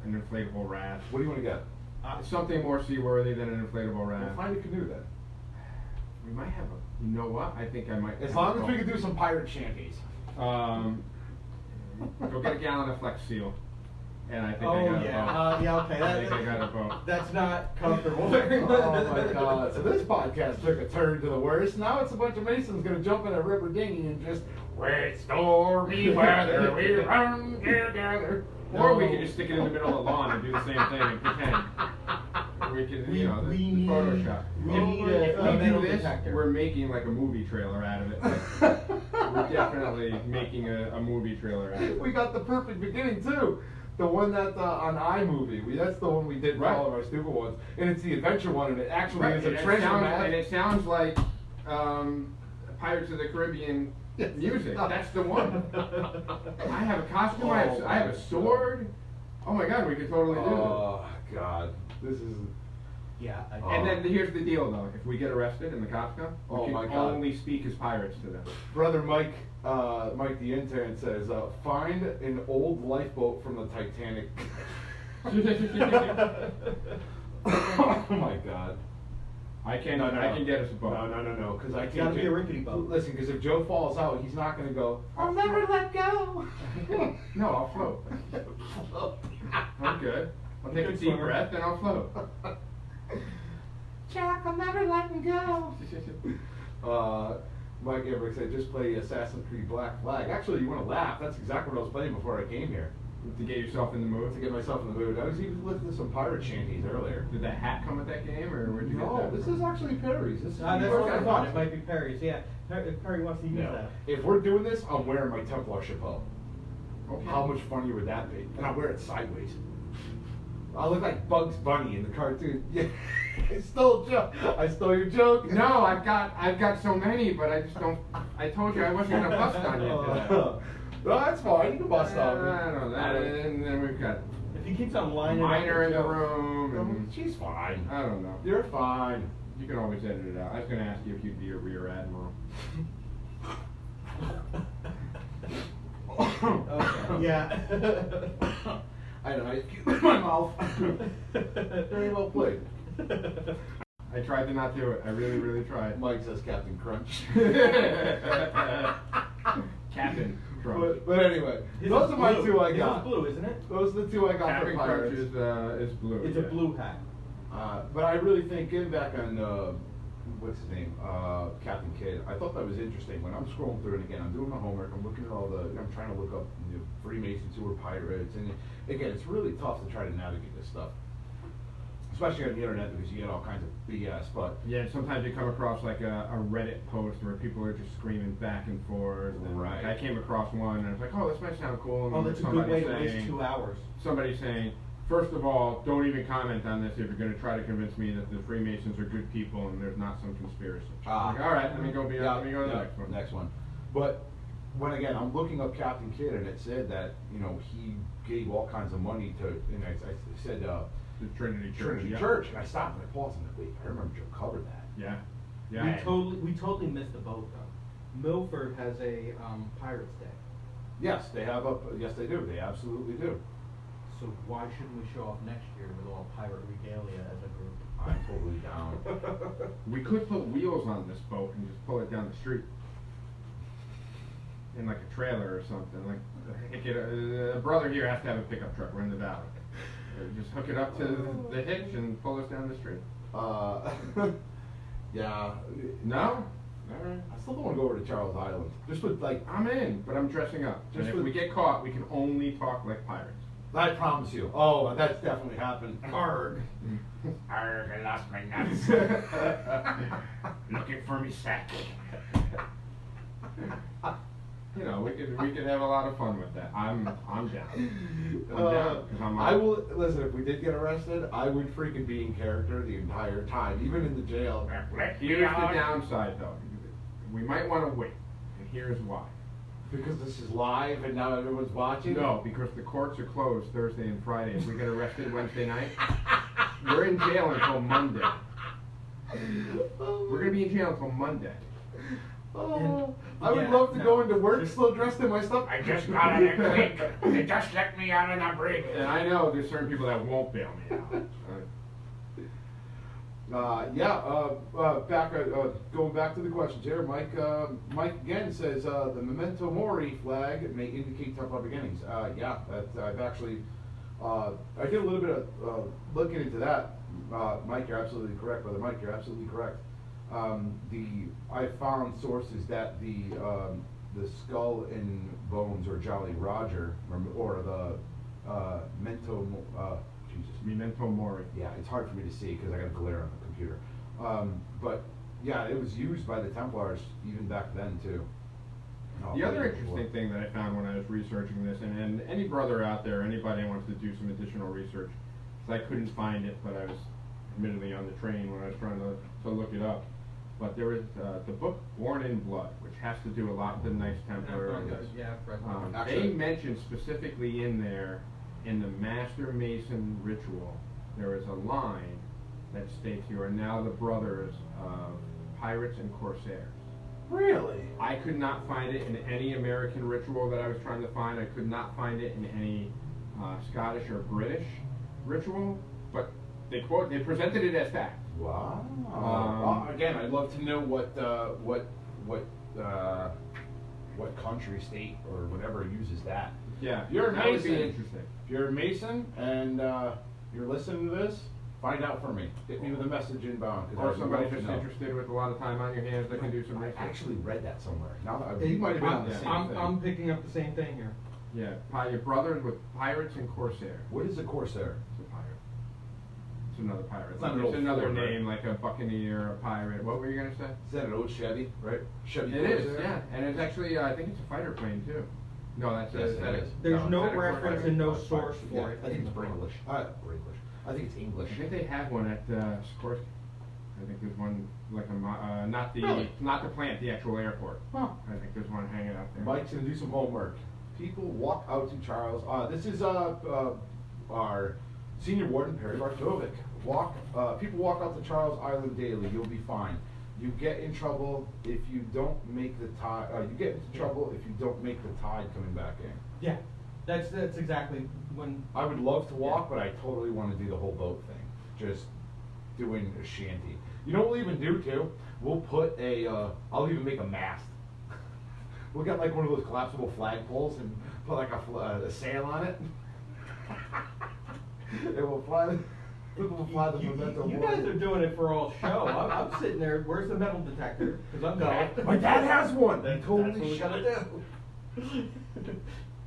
an inflatable raft? What do you want to get? Something more seaworthy than an inflatable We'll raft. find a canoe then. We might have a. You know what? I think I might. As long as we can do some pirate shanties. Go get a gallon of Flex Seal, and I think I Oh got a yeah, boat. yeah, okay. I think I got a boat. That's not comfortable. Oh my God! So this podcast took a turn to the worst. Now it's a bunch of Masons gonna jump in a river dinghy and just, with stormy weather we run together. Or we could just stick it in the middle of the lawn and do the same thing and pretend. We can, you know, the Photoshop. we If need we a do metal this, detector. we're making like a movie trailer out of it. We're definitely making a movie trailer out of it. We got the perfect beginning too. The one that on iMovie. That's the one we did for Right. all of our stupid ones, and it's the adventure one, and it actually Right, is a and treasure map. and it sounds like Pirates of the Caribbean music. That's the one. I have a costume. I have a sword. Oh my God, we could totally do Oh God, this is. Yeah. this. And then here's the deal, though. If we get arrested and the cops come, Oh we my can God. only speak as pirates to them. Brother Mike, Mike the intern says, find an old lifeboat from the Titanic. Oh my God. I can No, no, I no. can get us a boat. No, because I It's can't. gotta be a rickety boat. Listen, because if Joe falls out, he's not gonna go, "I'll never let go." No, I'll float. I'm good. I'll take a Good deep swimmer. breath and I'll float. Jack I'll never let him go. Mike Emmerich said, just play Assassin's Creed Black Flag. Actually, you want to laugh? That's exactly what I was playing before I came here. To get yourself in the mood? To get myself in the mood. I was even listening to some pirate shanties earlier. Did that hat come with that game, or where'd you get No, that? this is actually Perry's. This is That's what I thought, it might be Perry's, yeah. Perry wants to use No. that. If we're doing this, I'm wearing my Templar chapeau. Okay. How much funnier would that be? And I'll wear it sideways. I'll look like Bugs Bunny in the cartoon. Yeah, I stole a joke. I stole your joke. No, I've got so many, but I just don't. I told you I wasn't gonna bust on you today. No, that's fine. You can bust on me. I don't know. And then we've got If he keeps on lining up Minor in the jokes. room. And She's fine. I don't know. You're fine. You can always edit it out. I was gonna ask you if you'd be a rear admiral. Okay, yeah. I know. I in my mouth. Very well played. I tried to not do it. I really, really tried. Mike says Captain Crunch. Captain Crunch. But anyway, His those is are my blue. two I His got. is blue, isn't it? Those are the two I got Captain for Crunch Pirates. is blue. It's a blue hat. But I really think, getting back on, what's his name, Captain Kidd, I thought that was interesting. When I'm scrolling through it again, I'm doing my homework, I'm looking at I'm trying to look up Freemasons who were pirates, and again, it's really tough to try to navigate this stuff. Especially on the internet, because you get all kinds of BS, but... Yeah, sometimes you come across like a Reddit post where people are just screaming back and forth. And Right. Like I came across one and I was like, oh, this might sound cool. And Oh, that's a good somebody way to waste saying- 2 hours. Somebody saying, first of all, don't even comment on this if you're going to try to convince me that the Freemasons are good people and there's not some conspiracy. Like, all right, let me go to the next one. Next one. But when again, I'm looking up Captain Kidd, and it said that he gave all kinds of money to, and I said The Trinity Church. Trinity yeah. Church, and I stopped and I paused and I wait, I remember Joe covered that. Yeah. Yeah. We totally missed the boat though. Milford has a Pirates Day. Yes, they have yes, they do. They absolutely do. So why shouldn't we show off next year with all pirate regalia as a group? I'm totally down. We could put wheels on this boat and just pull it down the street. In like a trailer or something. Like a brother here has to have a pickup truck. We're in the valley. Just hook it up to the hitch and pull us down the street. Yeah. No? All right. I still don't want to go over to Charles Island. Just with like, I'm in, but I'm dressing up. Just And if with- we get caught, we can only talk like pirates. I promise you. Oh, that's definitely happened. Arg. Arg, I lost my nuts. Looking for me sack. You know, we could have a lot of fun with that. I'm down. I'm down. 'Cause I'm I will listen. If we did get arrested, I would freaking be in character the entire time, even in the jail. Here's the downside, though. We might want to wait, and here's why. Because this is live and now everyone's watching. No, because the courts are closed Thursday and Friday. If we get arrested Wednesday night, we're in jail until Monday. We're gonna be in jail until Monday. Oh, I would Yeah, love to no. go into work still dressed in my stuff. I just got out of the creek. They just let me out of the brig. And I know there's certain people that won't bail me out. Going back to the questions here, Mike again says the Memento Mori flag may indicate Templar beginnings. I've actually I did a little bit of looking into that. Mike, you're absolutely correct, brother. Mike, you're absolutely correct. I found sources that the skull and bones or Jolly Roger or the Memento Mori. Yeah, it's hard for me to see because I got a glare on the computer. But yeah, it was used by the Templars even back then too. The other interesting thing that I found when I was researching this, and any brother out there, anybody wants to do some additional research, because I couldn't find it, but I was admittedly on the train when I was trying to look it up. But there is the book Born in Blood, which has to do a lot with the Knights Templar. Yeah, Fred. They Actually- mention specifically in there, in the Master Mason ritual, there is a line that states, "You are now the brothers of pirates and corsairs." Really? I could not find it in any American ritual that I was trying to find. I could not find it in any Scottish or British ritual, but they presented it as fact. Wow. Again, I'd love to know what country, state, or whatever uses that. Yeah, You're that would be Mason. interesting. If you're a Mason and you're listening to this, Find out for me. Hit me with a message inbound. 'Cause Or I'd somebody love to just know. interested with a lot of time on your hands that can do some I research. actually read that somewhere. Now that you might have been on the same thing. I'm picking up the same thing here. Yeah, your brothers with Pirates and Corsair. What is a Corsair? It's a pirate. It's another pirate. It's not an It's old another Ford, right? name, like a buccaneer, a pirate. What were you gonna say? Is that an old Chevy, right? Chevy It is, Corsair? yeah, and it's actually, I think it's a fighter plane too. No, that's Yes, is it that is. There's no is that a reference Corsair? and no Oh, source yeah, for it. I think it's English. I think it's English. I think they have one at Sikorsky. I think there's one like not the Really? not the plant, the actual airport. Huh. I think there's one hanging out there. Mike's gonna do some homework. People walk out to Charles. This is our senior warden Perry Bartovic. People walk out to Charles Island daily. You'll be fine. You get in trouble if you don't make the tide. You get into trouble if you don't make the tide coming back in. Yeah, that's exactly when. I would love to walk, but I totally want to do the whole boat thing. Just doing a shanty. You know what we'll even do too? We'll put I'll even make a mast. We'll get like one of those collapsible flagpoles and put like a sail on it. And we'll fly. We'll fly the memento You mori. guys are doing it for all show. I'm sitting there. Where's the metal detector? Because I'm going. My dad has one. That's He totally what we shot gotta do.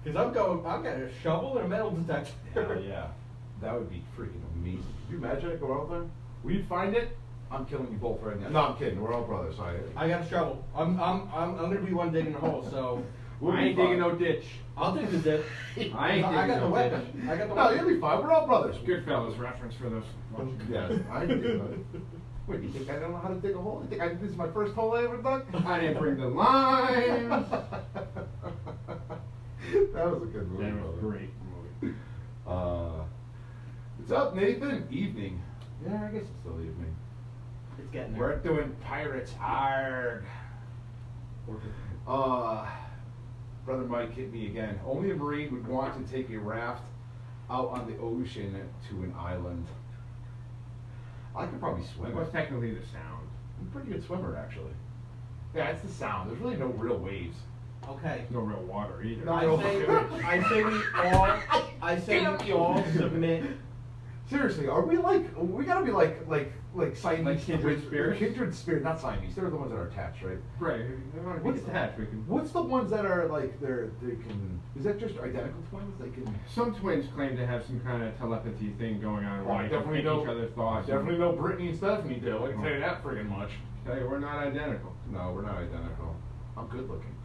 Because I'm going. I'm getting a shovel and a metal detector. Hell yeah, that would be freaking amazing. Could you imagine it go out there? We'd find it. I'm killing you both right now. No, I'm kidding. We're all brothers. So I got a shovel. I'm gonna be one digging a hole. So We'll I be ain't digging fine. no ditch. I'll dig the dip. I ain't I got digging the no weapon. ditch. I got the No, weapon. you'll be fine. We're all brothers. Goodfellas reference for those. Yes, I did it. Wait, you think I don't know how to dig a hole? You think this is my first hole I ever dug? I didn't bring the lines. That was a good movie. That was a brother. great movie. What's up, Nathan? Evening. Yeah, I guess it's still evening. It's getting We're there. doing Pirates hard. Brother Mike hit me again. Only a Marine would want to take a raft out on the ocean to an island. I could probably swim. What's technically the sound? I'm a pretty good swimmer, actually. Yeah, it's the sound. There's really no real waves. Okay. There's no real water either. No. I say we all submit. Seriously, are we we gotta be like Siamese Like kindred twins- spirits? Kindred spirit, not Siamese. They're the ones that are attached, right? Right. They want to What's be attached. We can. What's the ones that are like they can? Is that just identical twins? They can. Some twins claim to have some kind of telepathy thing going on. Oh, where I they can definitely pick know. each other's thoughts. Definitely know Brittany and Stephanie do. I can tell you that friggin' much. Tell you, we're not identical. No, we're not identical. I'm good looking.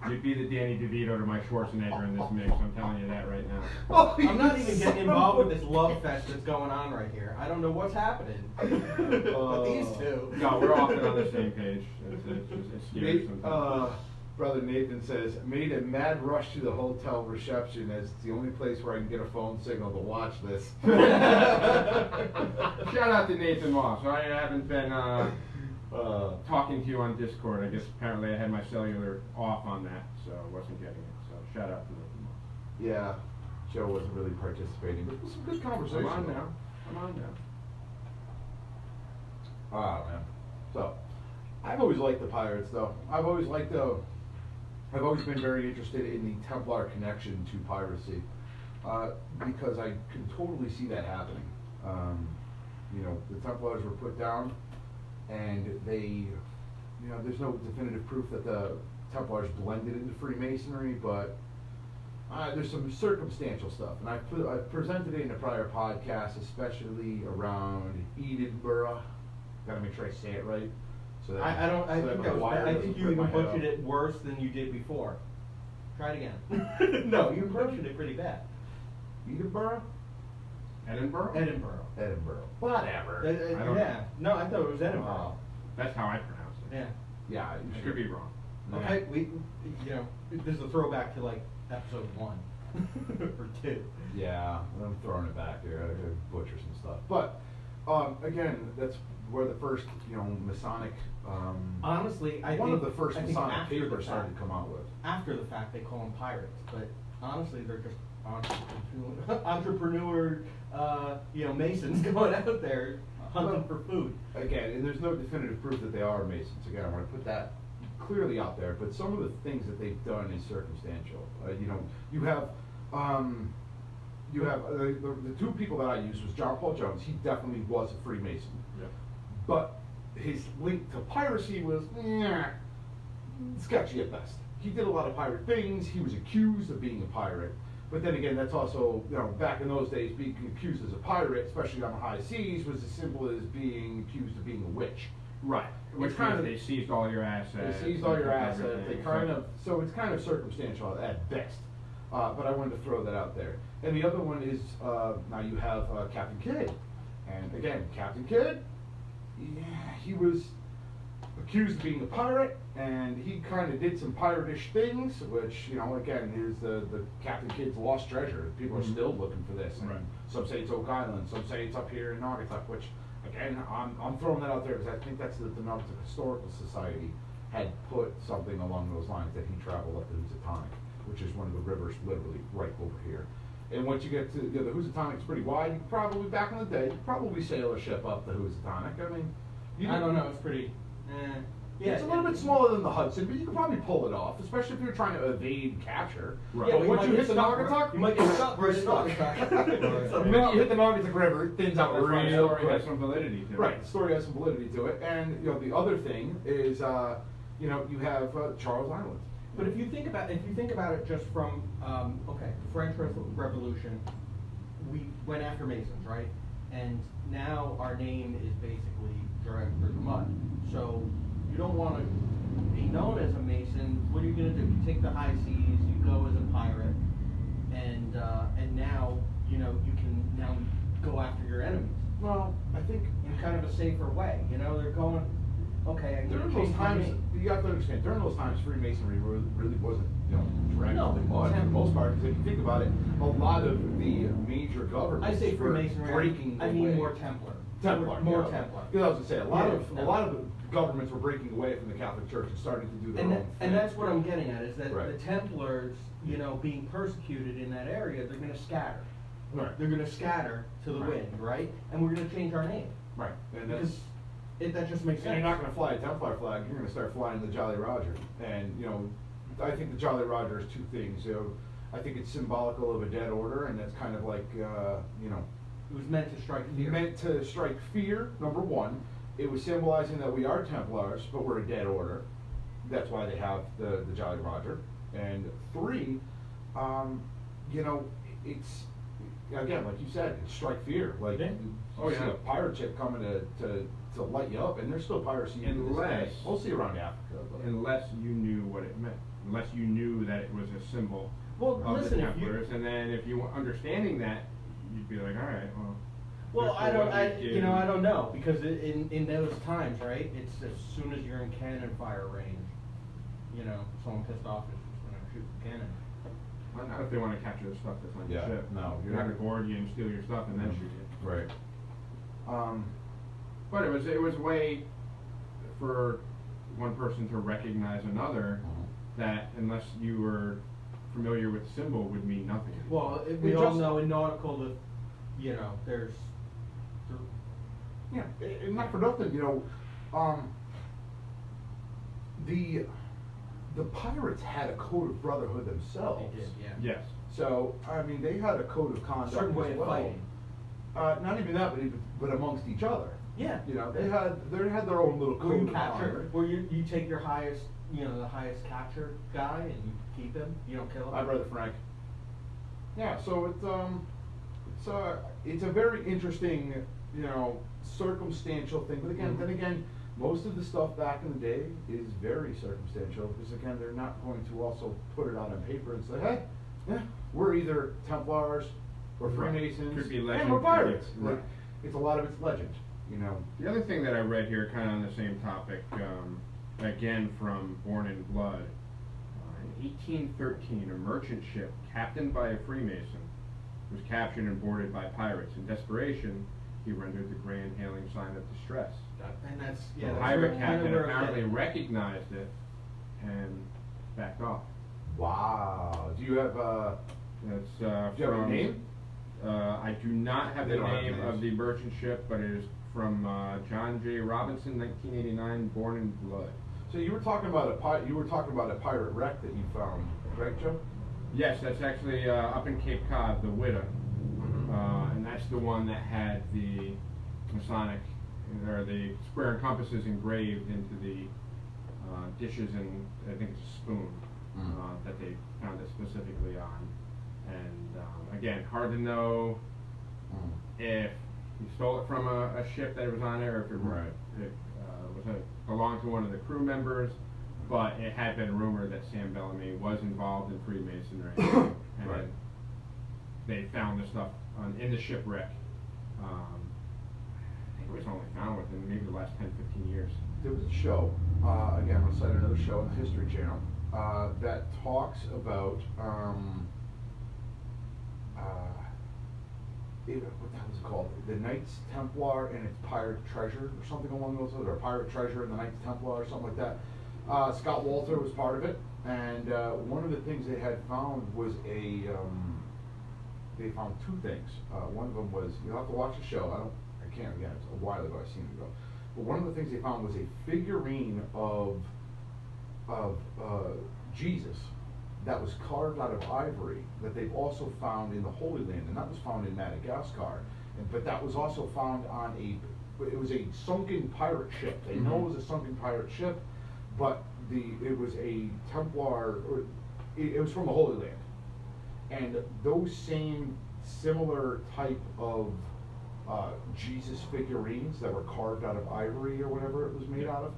You'd be the Danny DeVito to my Schwarzenegger in this mix. I'm telling you that right now. I'm not even getting involved with this love fest that's going on right here. I don't know what's happening. But these two. No, we're often on the same page. It's scary sometimes. Brother Nathan says, made a mad rush to the hotel reception as it's the only place where I can get a phone signal to watch this. Shout out to Nathan Moss. I haven't been talking to you on Discord. I guess apparently I had my cellular off on that, so I wasn't getting it. So shout out to Nathan Moss. Yeah, Joe wasn't really participating, but it was some good conversation. I'm on now. I'm on now. Ah, man. So, I've always liked the Pirates, though. I've always been very interested in the Templar connection to piracy, because I can totally see that happening. The Templars were put down, and there's no definitive proof that the Templars blended into Freemasonry, but there's some circumstantial stuff, and I've presented it in a prior podcast, especially around Edinburgh. Gotta make sure I say it right. So that, I think you even butchered it worse than you did before. Try it again. No, you butchered it pretty bad. Edinburgh? Edinburgh? Edinburgh. Whatever. I don't Yeah. No, I thought it was Edinburgh. Wow. That's how I pronounce it. Yeah. Yeah, I could be wrong. Okay, this is a throwback to like episode 1 or 2. Yeah, I'm throwing it back here. I gotta butcher some stuff. But again, that's where the first, Masonic. Honestly, I one think of the first I think Masonic after the papers started to fact- come out with. After the fact, they call them pirates, but honestly, they're just entrepreneur, Masons going out there hunting for food. Again, and there's no definitive proof that they are Masons. Again, I want to put that clearly out there. But some of the things that they've done is circumstantial. You have you have the two people that I used was John Paul Jones. He definitely was a Freemason, but his link to piracy was sketchy at best. He did a lot of pirate things. He was accused of being a pirate, but then again, that's also, you know, back in those days, being accused as a pirate, especially on the high seas, was as simple as being accused of being a witch. Right. Which kind means of- they seized all your assets. They seized all your and assets. They everything. kind of, so it's kind of circumstantial at best. But I wanted to throw that out there. And the other one is, now you have Captain Kidd. And again, Captain Kidd, yeah, he was accused of being a pirate, and he kind of did some piratish things, which, you know, again, is the Captain Kidd's lost treasure. People are still looking for this. And Right. some say it's Oak Island, some say it's up here in Naugatuck, which, again, I'm throwing that out there because I think that's the Naugatuck Historical Society had put something along those lines, that he traveled up the Housatonic, which is one of the rivers literally right over here. And once you get to, you know, the Housatonic's pretty wide. You could probably, back in the day, you could probably sail a ship up the Housatonic. I mean, I don't know, it's pretty, yeah. it's a little bit smaller than the Hudson, but you could probably pull it off, especially if you're trying to evade capture. Right. Yeah, But but once you might hit the get stuck, Naugatuck, you might get stuck you're right in stuck. Naugatuck. The minute you hit the Naugatuck River, it thins out That's why the real story quick. has some validity to it. Right, the story has some validity to it, and, you know, the other thing is, you know, you have Charles Island. But if you think about it just from, okay, the French Revolution, we went after Masons, right? And now our name is basically dragged through the mud. So you don't want to be known as a Mason. What are you going to do? You take the high seas, you go as a pirate, and now, you know, you can now go after your enemies Well, I think in kind of a safer way. You know, they're going, okay, I'm during going to those change my times, name. you have to understand, during those times, Freemasonry really wasn't, you know, dragged No, through the mud for the Templar. most part, because if you think about it, a lot of the major governments I say were Freemasonry, breaking I mean away. more Templar. Templar, More yeah. Templar. Because I was gonna say, a lot Yeah, of the governments were breaking away from the Catholic Church and starting to do their And own that, thing. and that's what I'm getting at, is that Right. the Templars, you know, being persecuted in that area, they're gonna scatter. Right. They're gonna scatter to the Right. wind, right? And we're gonna change our name. Right, and Because that just makes and sense. you're not gonna fly a Templar flag, you're gonna start flying the Jolly Roger. And, you know, I think the Jolly Roger is two things, you know, I think it's symbolical of a dead order, and that's kind of like, you know, It was meant to strike fear. meant to strike fear, number one. It was symbolizing that we are Templars, but we're a dead order. That's why they have the Jolly Roger. And three, you know, it's, again, like you said, it's strike fear. Like, Yeah. you see a pirate ship coming to light you up, and there's still piracy in this day. Unless- Mostly around Africa. But. Unless you knew what it meant, unless you knew that it was a symbol Well, of listen, the if you- Templars, and then if you were understanding that, you'd be like, all right, well. Well, I therefore don't, what we you know, do- I don't know, because in those times, right, it's as soon as you're in cannon fire range, you know, someone pissed off is just gonna shoot the cannon. Well, not if they wanna capture the stuff that's on your Yeah, ship. no, You're you're not not- gonna board you and steal your stuff and then shoot you. Right. But it was a way for one person to recognize another that unless you were familiar with the symbol would mean nothing. Well, we all know in nautical that, you know, there's, Yeah, and not for nothing, you know, the pirates had a code of brotherhood themselves. they did, yeah. Yes. So, I mean, they had a code of conduct Certain way as of well. fighting. Not even that, but amongst each other. Yeah. You know, they had their own little Where code you of capture, honor. where you take your highest, you know, the highest captured guy and you keep him, you don't kill him. My brother Frank. Yeah, so it's a very interesting, you know, circumstantial thing. But again, then again, most of the stuff back in the day is very circumstantial because again, they're not going to also put it out on paper and say, hey, yeah, we're either Templars or Right. Freemasons, Could be and legend, we're could be- pirates. right. Like, it's a lot of it's legend, you know. The other thing that I read here, kind of on the same topic, again from Born in Blood, in 1813, a merchant ship captained by a Freemason was captured and boarded by pirates. In desperation, he rendered the grand hailing sign of distress. And that's, The yeah, that's pirate kind of captain where it's apparently getting. recognized it and backed off. Wow. Do you have That's do you have a from name? I do not have They the don't have name names. of the merchant ship, but it is from John J. Robinson, 1989, Born in Blood. So you were talking about a pirate wreck that you found, right, Joe? Yes, that's actually up in Cape Cod, the Widow. And that's the one that had the Masonic, or the square and compasses engraved into the dishes, and I think it's a spoon that they found it specifically on. And again, hard to know if he stole it from a ship that it was on there, or if it, Right. belonged to one of the crew members. But it had been rumored that Sam Bellamy was involved in Freemasonry, and Right. they found the stuff in the shipwreck. I think it was only found within maybe the last 10-15 years. There was a show, again, I'm gonna cite another show on the History Channel, that talks about, what the hell is it called? The Knights Templar and its pirate treasure, or something along those lines, or pirate treasure and the Knights Templar, or something like that. Scott Walter was part of it, and one of the things they had found was they found two things. One of them was, you'll have to watch the show, I can't, again, it's a while ago, I've seen it ago. But one of the things they found was a figurine of Jesus that was carved out of ivory that they've also found in the Holy Land, and that was found in Madagascar. But that was also found on it was a sunken pirate ship. They know it was a sunken pirate ship, but it was a Templar, or it was from the Holy Land. And those same similar type of Jesus figurines that were carved out of ivory or whatever it was made out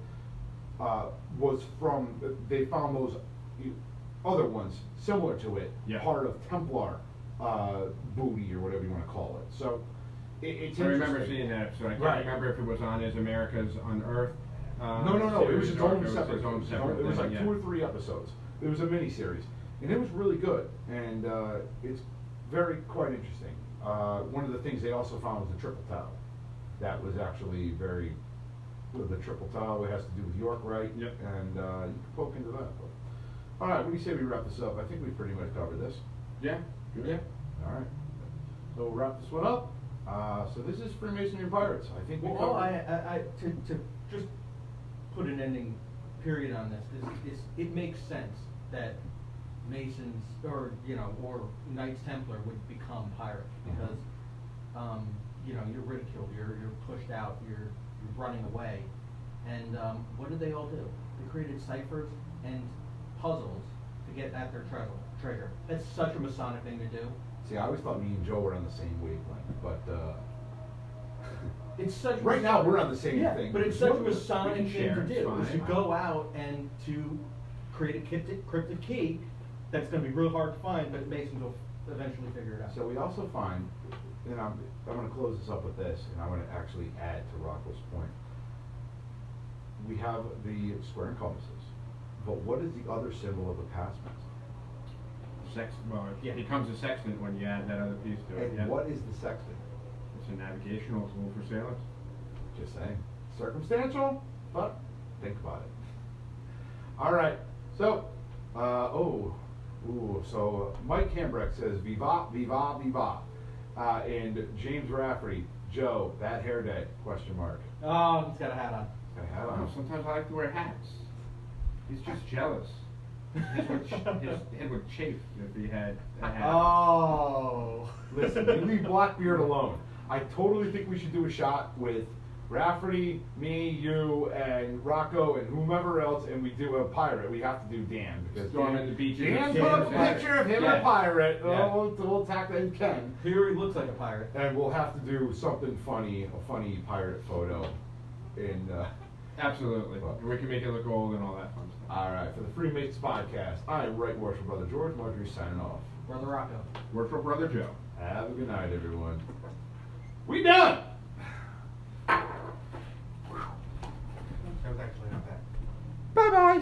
of, they found those other ones similar to it, part of Templar booty or whatever you want to call it. So it's I remember interesting. seeing that, so I can't Right. remember if it was on his America's Unearthed. No, it was its own separate. It It was like thing, 2 or 3 episodes. It was a mini series, and it was really good, and it's quite interesting. One of the things they also found was the triple tau. That was actually the triple tau. It has to do with York, right? Yep. And you can poke into that. But. All right, what do you say we wrap this up? I think we pretty much covered this. Yeah. Good. Yeah. All right. So we'll wrap this one up. So this is Freemasonry and Pirates. I think we Well, covered. to just put an ending period on this, it makes sense that Masons, or Knights Templar would become pirates, because you're ridiculed, you're pushed out, you're running away, and what did they all do? They created ciphers and puzzles to get at their treasure. That's such a Masonic thing to do. See, I always thought me and Joe were on the same wavelength, but It's such right now we're on the same thing. But it's such a What- Masonic we can thing to share, do, it's is to fine. go out and to create a cryptic key that's going to be real hard to find, but Masons will eventually figure it out. So we also find, and I'm going to close this up with this, and I want to actually add to Rocco's point. We have the square and compasses, but what is the other symbol of the passmaster? It becomes a sextant when you add that other piece to it. And Yeah. what is the sextant? It's a navigational tool for sailors. Just saying. Circumstantial, but think about it. All right. So, so Mike Hambrecht says, "Viva, viva, viva," and James Rafferty, "Joe, bad hair day?" ? Oh, he's got a hat on. Got a hat I don't on. know, sometimes I like to wear hats. He's just jealous. His head would chafe if he had a hat. Oh. Listen, you leave Blackbeard alone. I totally think we should do a shot with Rafferty, me, you, and Rocco, and whomever else, and we do a pirate. We have to do Dan, because Storm in the beaches Dan of put up a Kansas. picture of him Yeah. and a pirate. Yeah. We'll attack that Ken. He already looks like a pirate. And we'll have to do something funny, a funny pirate photo. Absolutely. We can make it look old and all that fun stuff. All right, for the Freemasons podcast, I'm Right Worshipful Brother George. Marjorie signing off. Brother Rocco. Work for Brother Joe. Have a good night, everyone. We done! That was actually not bad. Bye-bye!